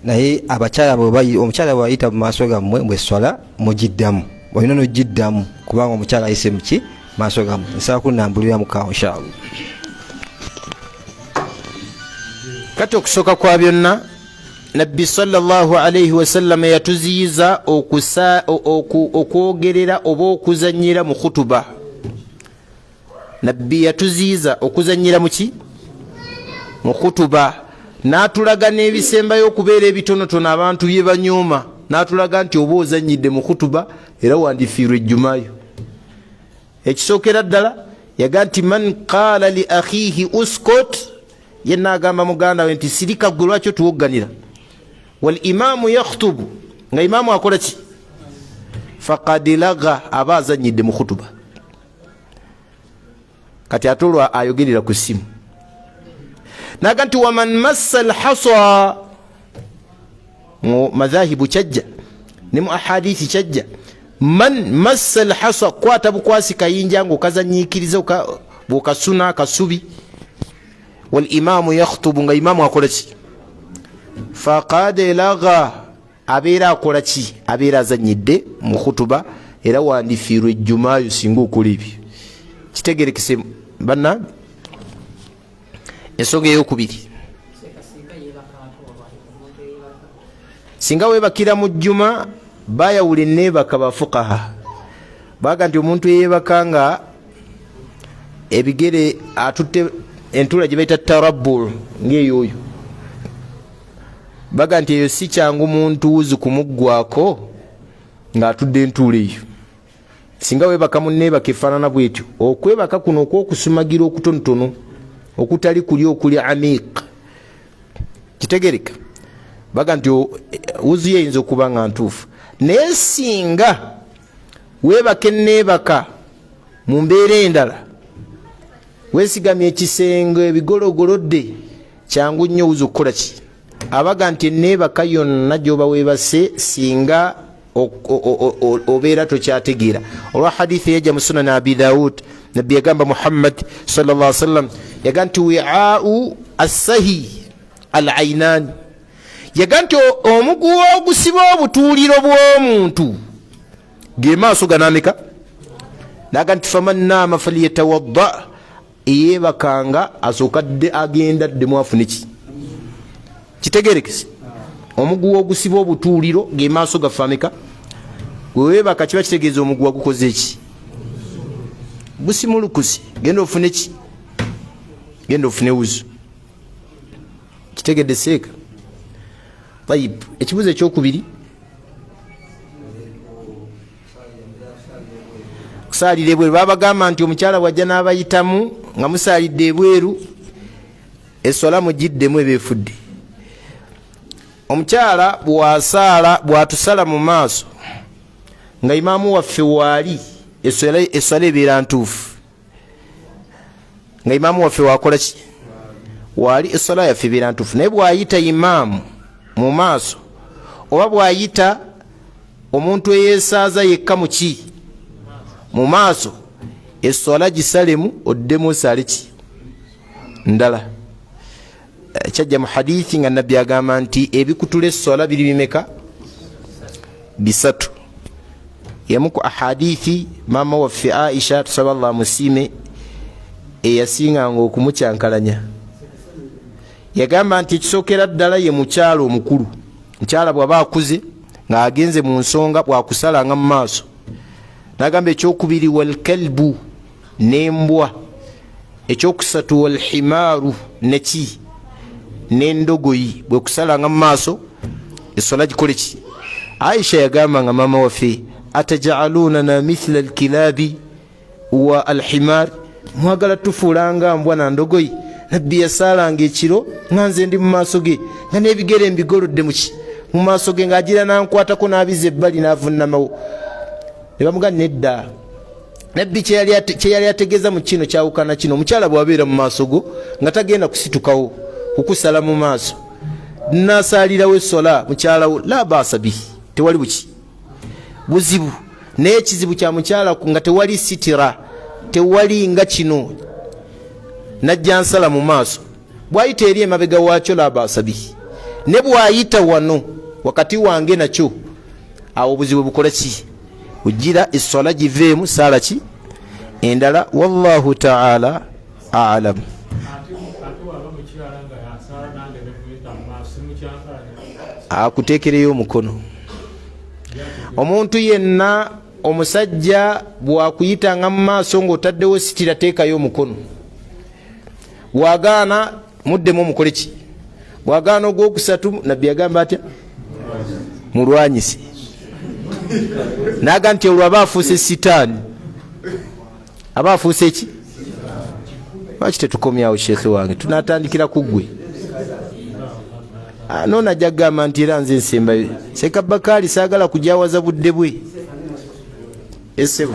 Naye abakyala omukyala bw'ayita mu maaso gammwe mweswala mugiddamu, olina n'ogiddamu kubanga omukyala ayise muki maaso gammwe. Nsaba kunnambulira mukawo inshallah. Kati okusooka kwa byonna, Nabbi sallallahu alayhi wasallam yatuziyiza okwogerera oba okuzanyira mu khutuba. Nabbi yatuziyiza okuzanyira muki mu khutuba, n'atulaga n'ebisembayo okubeera ebitonotono abantu bye banyooma, n'atulaga nti oba ozanyidde mu khutuba era wandifiirwa ejjumayo. Ekisookera ddala yaga nti man qaala li akhiihi uskut, yenna agamba muganda we nti sirika gwe lwaki otuwogganira. Wal imaamu yakhtubu, nga imaamu akola ki? Faqad laga, aba azanyidde mu khutuba. Kati ate olwo ayogerera ku ssimu naga nti waman massa alhasa, mu madhahibu kyajja ne mu ahadithi kyajja, man massa alhasa, kwata bukwasi kayinja ng'okazanyiikiriza bw'okasuna akasubi. Wal imaamu yakhtubu, nga imaamu akola ki? Faqad laga, abeera akola ki? Abeera azanyidde mu khutuba era wandifiirwa ejjumaayo singa okola ebyo. Kitegerekese bannange. Ensonga ey'okubiri, singa weebakira mu jjuma, bayawula enneebaka bafuqaha baga nti omuntu eyeebaka nga ebigere atutte entula gye bayita tarabbul ng'eyoyo, baga nti eyo si kyangu muntu wuzi kumuggwako ng'atudde entula eyo. Singa weebaka mu nneebaka efaanana bwetyo, okwebaka kuno okw'okusumagira okutonotono okutali kuli okuli amiq, kitegereka, baga nti wuzi yeyinza okuba nga ntuufu. Naye singa weebaka enneebaka mu mbeera endala, weesigamye ekisenge ebigologolodde, kyangu nnyo wuzi okukola ki? abaga nti neebaka yonna gyoba weebase singa obeera tokyategeera. olwa hadithi yajja mu sunan abi daud nabbi yagamba muhammad sallallahu alaihi wasallam yaga nti wi'au assahi al-ainani, yaga nti omuguwa ogusiba obutuuliro bw'omuntu ge maaso ganameka. naga nti faman naama falyatawadda, eyeebakanga asookadde agenda ddemu afune ki kitegerekese. omuguwa ogusiba obutuuliro ge maaso gaffe ameka? weweebaka kiba kitegeeza omuguwa gukoze eki? gusimulukusi. genda ofune ki? genda ofune wuzu. kitegedde seeka? tayib. ekibuzo ekyokubiri, kusaalira ebweru. babagamba nti omukyala bwajja n'abayitamu nga musaalidde ebweru, essola mugiddemu ebeefudde. omukyala bwasaala, bwatusala mu maaso nga imaamu waffe waali, essola ebeera ntuufu. nga imaamu waffe wakola ki? waali, essola yaffe ebeera ntuufu. naye bwayita imaamu mu maaso, oba bwayita omuntu eyeesaaza yekka mu ki? mu maaso, essola gisalemu, oddemu osaale ki? ndala. kyajja mu hadithi nga nabbi agamba nti ebikutula essola biri bimeka? bisatu. emu ku ahadithi maama waffe Aisha, tusaba Allah musiime, eyasinganga okumukyankalanya, yagamba nti ekisookera ddala ye mukyala omukulu. mukyala bw'aba akuze nga agenze mu nsonga, bwakusalanga mu maaso, nagamba ekyokubiri walkalbu, n'embwa. ekyokusatu walhimaaru, neki? n'endogoyi. bwe kusalanga mu maaso, essola gikole ki? Aisha yagamba nga maama waffe, atajaalunana mithla alkilabi wa alhimar, mwagala tufuulanga mbwa na ndogoyi? nabbi yasaalanga ekiro nga nze ndi mu maaso ge, nga n'ebigere mbigolodde muki? mu maaso ge, ng'agira nankwatako n'abiza ebbali n'avunnamawo. ne bamugamba nedda, nabbi kye yali ategeeza mu kino kyawukana kino. omukyala bw'abeera mu maaso go nga tagenda kusitukawo kukusala mu maaso, nasaalirawo essola mukyala wo, la baasa bihi, tewali buki buzibu. naye ekizibu kya mukyala nga tewali sitira, tewali nga kino najja nsala mu maaso, bw'ayita eri emabega waakyo, la baasa bihi. ne bw'ayita wano wakati wange nakyo, awo obuzibu bukola ki? ujira essola giveemu, saala ki endala. wallahu taala alam. akuteekereyo omukono. omuntu yenna, omusajja bwakuyitanga mu maaso ng'otaddewo sitira, teekayo omukono. bwagaana muddemu omukole ki? bwagaana ogwokusatu, nabbi yagamba atya? mulwanyise. naga nti olwo aba afuuse sitaani, aba afuuse eki? lwaki tetukomyawo sheekhe wange, tunatandikira ku ggwe? noona ajja kugamba nti era nze nsembayo. Seeka Bakari saagala kujawaza budde bwe. Esebo.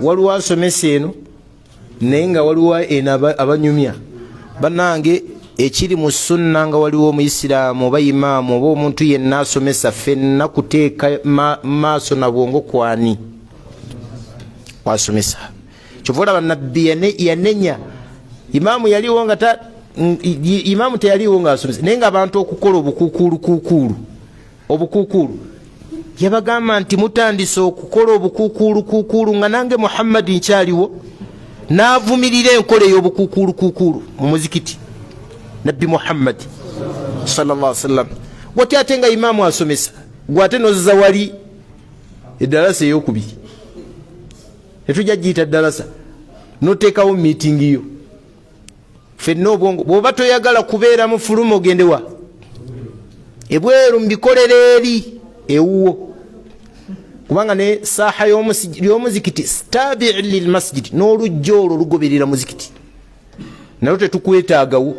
waliwo asomesa eno naye nga waliwo eno abanyumya. bannange ekiri mu sunna nga waliwo omuyisiraamu oba imaamu oba omuntu yenna asomesa, ffenna kuteeka maaso na bwongo kwani wasomesa. kyova olaba nabbi yanenya imaamu yaliwo nga imaamu teyaliwo nga asomesa, naye nga abantu okukola obukuukulu yabagamba nti mutandise okukola obukuukulu nga nange Muhammadi nkyaliwo, n'avumirira enkola ey'obukuukulu mu muzikiti. nabbi Muhammad sallallahu alaihi wasallam wati ate nga imaamu asomesa, gwate noziza wali eddalasa ey'okubiri, netujja giyita ddalasa, noteekawo meeting yo. ffenna obwongo bw'oba toyagala kubeera mu fulumu, ogendewa ebweru mubikolera eri ewuwo kubanga ne saha y'omuzikiti tabi' lilmasjidi n'olujja olwo lugoberera muzikiti nalwo tetukwetaagawo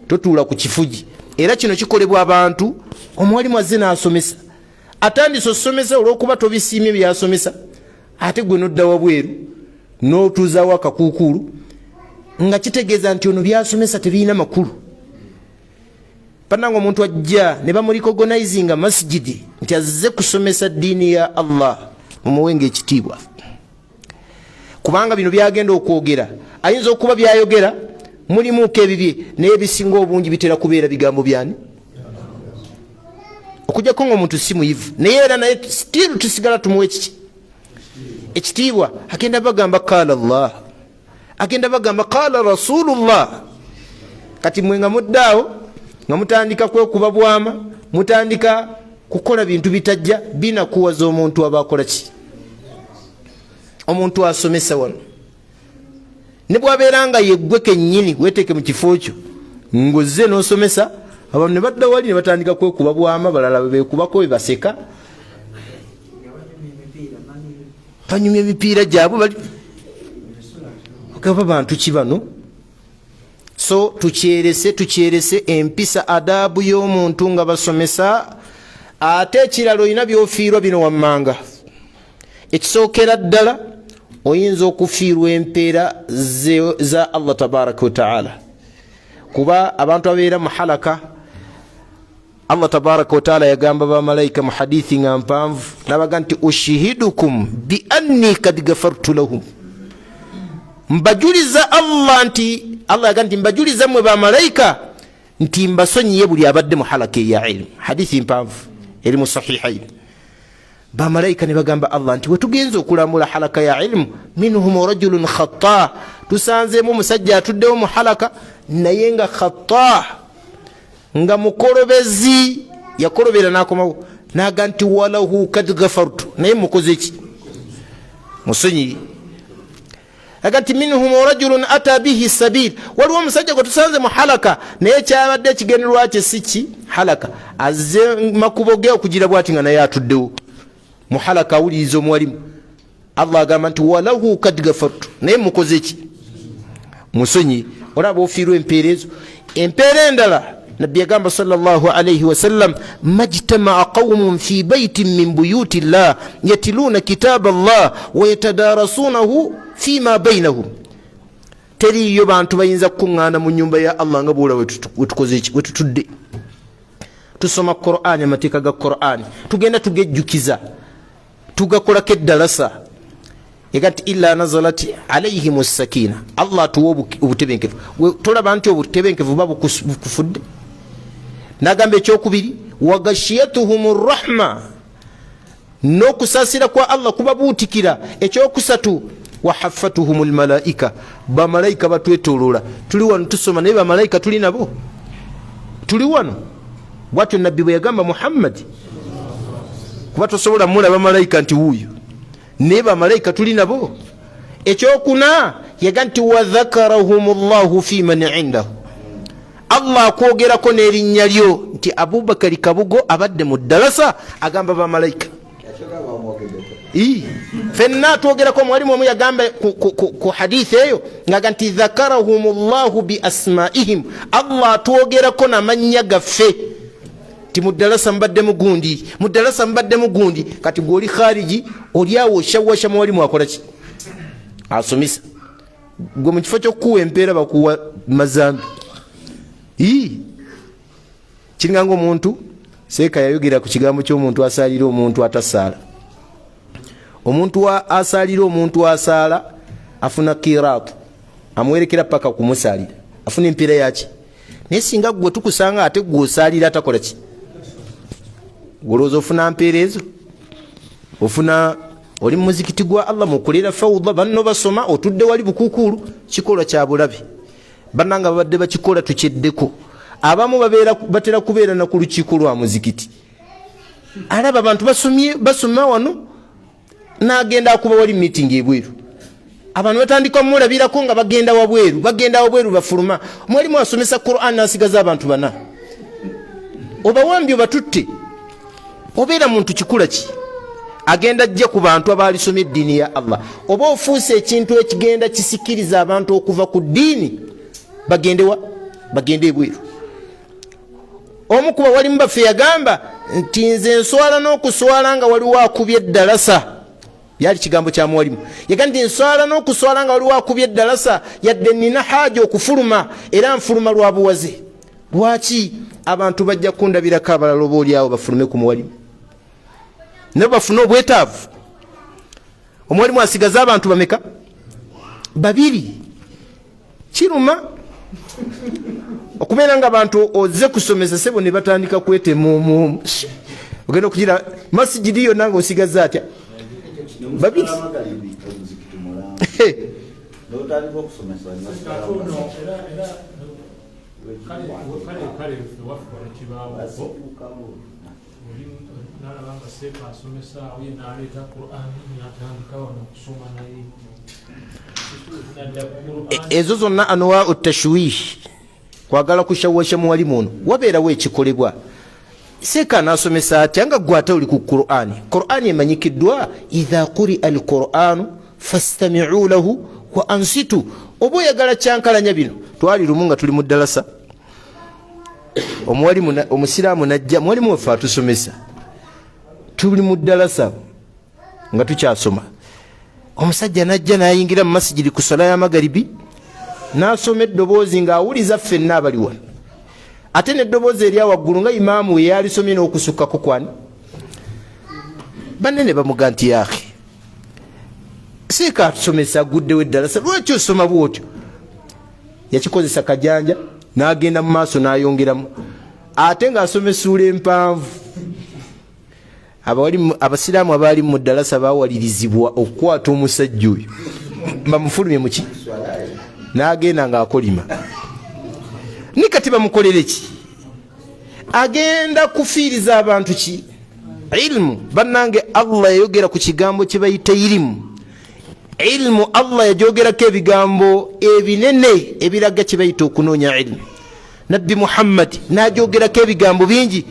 totuula ku kifugi era kino kikolebwa abantu omuwalimu azze n'asomesa atandise osomesa olw'okuba tobisiimye byasomesa ate gwe nodda wabweru n'otuuzaawo akakuukulu nga kitegeeza nti ono byasomesa tebirina makulu pananga omuntu ajja ne bamurikogonizinga masjidi nti azze kusomesa ddiini ya Allah mumuwenga ekitiibwa kubanga bino byagenda okwogera ayinza okuba byayogera mulimuko ebibye naye bisinga obungi bitera kubeera bigambo byani okujjako ng'omuntu si muyivu naye era naye still tusigala tumuwa ekitiibwa agenda bagamba qala Allah agenda bagamba qala rasulullah kati mwe nga muddaawo nga mutandika kwekuba bwama mutandika kukola bintu bitajja binakuwaza omuntu abakola ki omuntu asomesa wano ne bwabeera nga yeggwe kennyini weteeke mu kifo kyo ng'ozze n'osomesa abantu ne badda wali ne batandika kwekuba bwama balala beekubako bebaseka banyumya emipiira gyabwe bali okaba bantu ki bano so tukyerese empisa adabu y'omuntu nga basomesa ate ekirala olina byofiirwa bino wammanga ekisookera ddala oyinza okufiirwa empeera za Allah tabaraka wa taala kuba abantu abeera mu halaka Allah tabaraka wa taala yagamba bamalayika mu hadithi nga mpanvu nabaga nti ushihidukum bi anni kad gafartu lahum mbajuliza Allah nti Allah yagamba nti mbajuliza mwe bamalayika nti mbasonyiye buli abadde mu halaka ya ilmu hadithi mpanvu eri mu sahihain bamalayika ne bagamba Allah nti wetugenza okulamula halaka ya ilmu minhum rajulun khata tusanzeemu omusajja atuddewo mu halaka naye nga khata nga mukolobezi yakolobera nakomawo naga nti walahu kad gafartu naye mukoze ki musonyi aga nti minhum rajulun ata bihi sabil waliwo omusajja gwe tusanze mu halaka naye kyabadde ekigenderwa kye si ki halaka azze makubo ge okugira bwati nga naye atuddewo mu halaka awuliriza omuwalimu Allah agamba nti walahu kad gafartu naye mukoze ki musonyi olaba ofiirwa empeera ezo empeera endala nabbi yagamba sallallahu alayhi wasallam majtamaa qaumun fi baitin min buyuti llah yatiluna kitaba llah wayatadarasunahu fima bainahum teriyo bantu bayinza kukuŋŋaana mu nyumba ya Allah nga bwola wetutudde tusoma Qur'ani amateeka ga Qur'ani tugenda tugejjukiza tugakolako eddalasa egati illa nazalat alayhim sakina Allah tuwa obutebenkevu tolaba nti obutebenkevu babukufudde nagamba ekyokubiri wagashiyatuhum rahma n'okusaasira kwa Allah kuba buutikira ekyokusatu wahaffatuhum almalaika bamalayika batwetooloola tuli wano tusoma naye bamalayika tuli nabo tuli wano bwatyo nabbi bwe yagamba Muhammad kuba tosobola mulaba bamalayika nti wuuyo naye bamalayika tuli nabo ekyokuna yaga nti wadhakarahum llahu fi man indahu Allah akwogerako n'erinnya lyo nti Abubakari Kabugo abadde mu ddalasa agamba bamalayika fenna twogerako mwalimu omu yagamba ku hadithi eyo ngaga nti dhakarahum llahu bi asmaihim Allah atwogerako n'amannya gaffe ti mudalasa mbadde mugundi kati goli khariji oliawo oshawasha mwalimu akola ki asomisa gwe mu kifo ky'okuwa empeera bakuwa mazambi kiringanga omuntu seeka yayogera ku kigambo ky'omuntu asaalira omuntu atasaala omuntu asaalira omuntu asaala afuna kiraatu amuwerekera paka kumusaalira afuna empeera yaki naye singa gwe tukusanga ate gwe osaalira atakola ki golooza ofuna mpeera ezo ofuna oli muzikiti gwa Allah mukolera fawda banno basoma otudde wali bukuukulu kikola kya bulabe bannanga babadde bakikola tukyeddeko abamu batera kubeera na ku lukiiko lwa muzikiti alaba abantu basoma wano n'agenda akuba wali meeting ebweru abantu batandika mulabirako nga bagenda wabweru bafuluma mwalimu asomesa Qur'an n'asigaza abantu bana obawambye batutte obeera muntu kikula ki agenda ajja ku bantu abaalisomye eddiini ya Allah, oba ofuuse ekintu ekigenda kisikiriza abantu okuva ku ddiini bagende ebweru. Omu kuba walimu baffe yagamba nti nze nswala n'okuswala nga waliwo akubye eddalasa, byali kigambo kya mwalimu. Yagamba nti nswala n'okuswala nga waliwo akubye eddalasa, yadde nina haja okufuluma era nfuluma lwa buwaze. Lwaki abantu bajja kundabirako abalala oba oli awo bafulume ku mwalimu ne bafune obwetaavu? Omwalimu asigaza abantu bameka? 2. Kiruma okubeera nga abantu ozze kusomesa sebo ne batandika kwetema ogenda okugira masigidi yonna nga osigaza atya 2. Ezo zonna anwa'u tashwish, kwagala kushawasha mwalimu ono wabeerawo ekikolebwa. Seeka nasomesa atya nga gwe ate oli ku Qur'ani? Qur'ani emanyikiddwa idha quri'a al-Qur'anu fastami'u lahu wa ansitu. Oba oyagala kyankalanya bino, twali lumu nga tuli mu ddalasa, omusiraamu najja, mwalimu waffe atusomesa, tuli mu ddalasa nga tukyasoma, omusajja najja nayingira mu masigiri ku sala ya magaribi, nasoma eddoboozi ng'awuliza ffenna abali wano, ate n'eddoboozi erya waggulu nga imaamu we yalisomye n'okusukkako kwani. Banne ne bamuga nti yaakhe seeka atusomesa aguddewo eddalasa, lwaki osoma bwotyo? Yakikozesa kajanja n'agenda mu maaso n'ayongeramu, ate ng'asoma essuula empanvu. Abasiraamu abaali mu ddalasa bawalirizibwa okukwata omusajja oyo bamufulumye muki, n'agenda ng'akolima. Ni kati bamukolere ki? Agenda kufiiriza abantu ki? Ilmu. Bannange Allah yayogera ku kigambo kye bayita ilimu. Ilmu Allah yajogerako ebigambo ebinene ebiraga kye bayita okunoonya ilmu. Nabbi Muhammad n'ajogerako ebigambo bingi.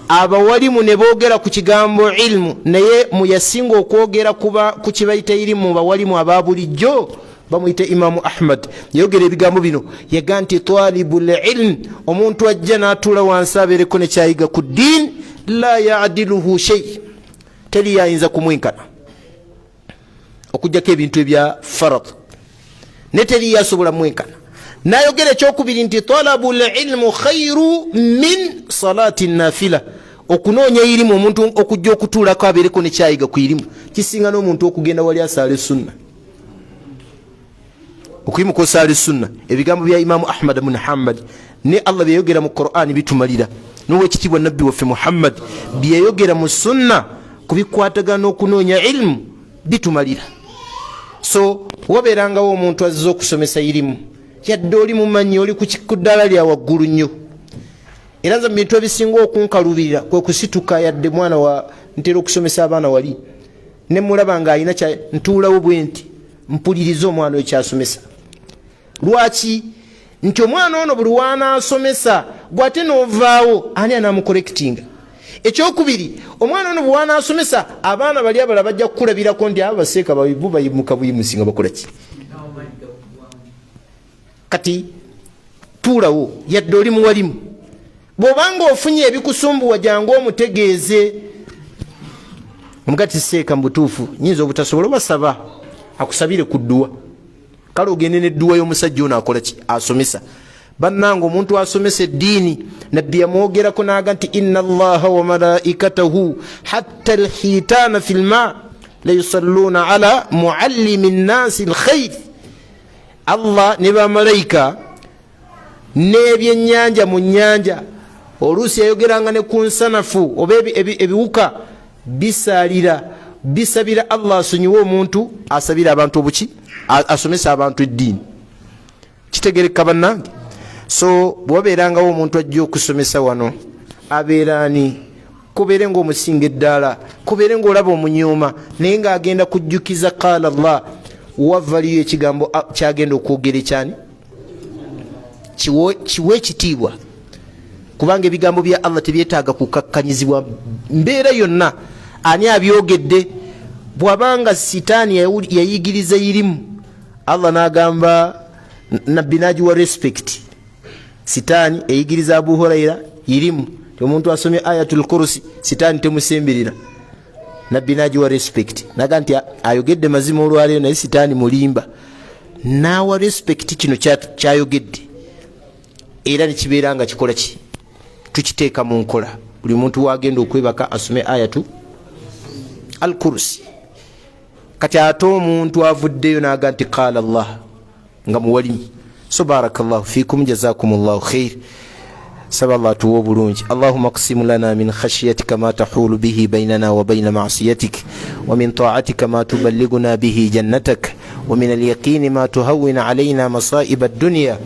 Abawalimu ne boogera ku kigambo ilmu, naye muyasinga okwogera ku kye bayita ilimu bawalimu ababulijjo bamuyita Imamu Ahmad. Yayogera ebigambo bino, yaga nti talibul ilm, omuntu ajja n'atuula wansi abeereko ne kyayiga ku ddiini, la yaadiluhu shay, teri yayinza kumwenkana okujjako ebintu ebya farad, ne teri yasobola mwenkana. Nayogera ekyokubiri nti talabul ilmu khairu min salati nafila, okunoonya irimu omuntu okujja okutuulako abeereko ne kyayiga ku irimu kisinga n'omuntu okugenda wali asaala sunna. Okuyimuka osaala sunna, ebigambo bya Imamu Ahmad ibn Hanbal ne Allah byayogera mu Qur'ani bitumalira, n'owekitiibwa nabbi waffe Muhammad byayogera mu sunna kubikwatagana n'okunoonya ilmu bitumalira. So wabeerangawo omuntu azze okusomesa irimu, yadde oli mumanyi, oli ku ddala lya waggulu nnyo, era nze mu bintu ebisinga okunkalubirira kwe kusituka, yadde mwana wa ntera okusomesa abaana wali, ne mulaba ng'alina ntuulawo bwe nti mpuliriza omwana oyo kyasomesa. Lwaki? Nti omwana ono buli wanaasomesa gwate n'ovaawo ani anaamukolekitinga. Ekyokubiri, omwana ono bwe wanaasomesa abaana bali abala bajja kukulabirako nti abo baseeka bayivu bayimuka buyimusi nga bakola ki? Kati tuulawo, yadde oli muwalimu, bw'obanga ofunye ebikusumbuwa jangu omutegeeze. Omugati seeka mu butuufu nyinza obutasobola, basaba akusabire ku dduwa, kale ogende n'edduwa y'omusajja ono akola ki? Asomesa. Bannange omuntu asomesa eddiini, nabbi yamwogerako n'aga nti inna allaha wa malaikatahu hatta alkhitaana fi lma la yusalluuna ala muallimi nnasi alkhair. Allah ne bamalayika n'ebyennyanja mu nnyanja, oluusi yayogeranga ne ku nsanafu oba ebiwuka, bisabira Allah asonyiwe omuntu asabira abantu obuki, asomesa abantu eddiini. Kitegereka bannange? So bwabeerangawo omuntu ajja okusomesa wano, abeerani kubeere ng'omusinga eddaala, kubeere ng'olaba omunyooma, naye ng'agenda kujjukiza qaala Allah, wavaliyo ekigambo kyagenda okwogera ekyani, kiwe ekitiibwa. kubanga ebigambo bya Allah tebyetaaga kukakkanyizibwa mbeera yonna. Ani abyogedde? Bwabanga sitaani yayigiriza irimu, Allah n'agamba nabbi nagiwa respect. Sitaani eyigiriza Abu Huraira irimu, omuntu asomye ayatul kursi sitaani temusembirira, nabbi nagiwa respect. Naga nti ayogedde mazima olwaleero naye sitaani mulimba, nawa respect kino kyayogedde, era nekibeera nga kikola ki, tukiteeka mu nkola. Buli muntu wagenda okwebaka asome ayatu al kursi. Kati ate omuntu avuddeyo naga nti qala Allah nga muwalimi. So barakallahu fikum, jazakumullahu khair. سبى الله توب لونج. اللهم اقسم لنا من خشيتك ما تحول به بيننا وبين معصيتك، ومن طاعتك ما تبلغنا به جنتك، ومن اليقين ما تهون علينا مصائب الدنيا.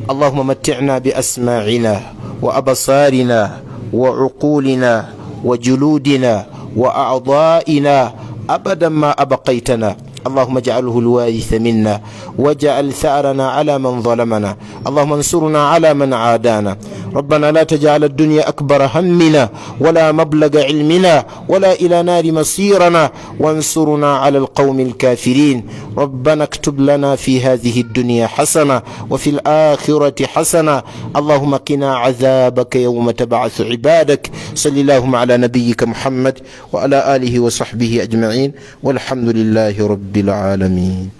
اللهم متعنا بأسماعنا وأبصارنا وعقولنا وجلودنا وأعضائنا أبدا ما أبقيتنا. اللهم اجعله الوارث منا، واجعل ثأرنا على من ظلمنا، اللهم انصرنا على من عادانا. ربنا لا تجعل الدنيا أكبر همنا ولا مبلغ علمنا ولا إلى نار مصيرنا، وانصرنا على القوم الكافرين. ربنا اكتب لنا في هذه الدنيا حسنة وفي الآخرة حسنة. اللهم قنا عذابك يوم تبعث عبادك. صلى اللهم على نبيك محمد وعلى آله وصحبه أجمعين، والحمد لله رب العالمين.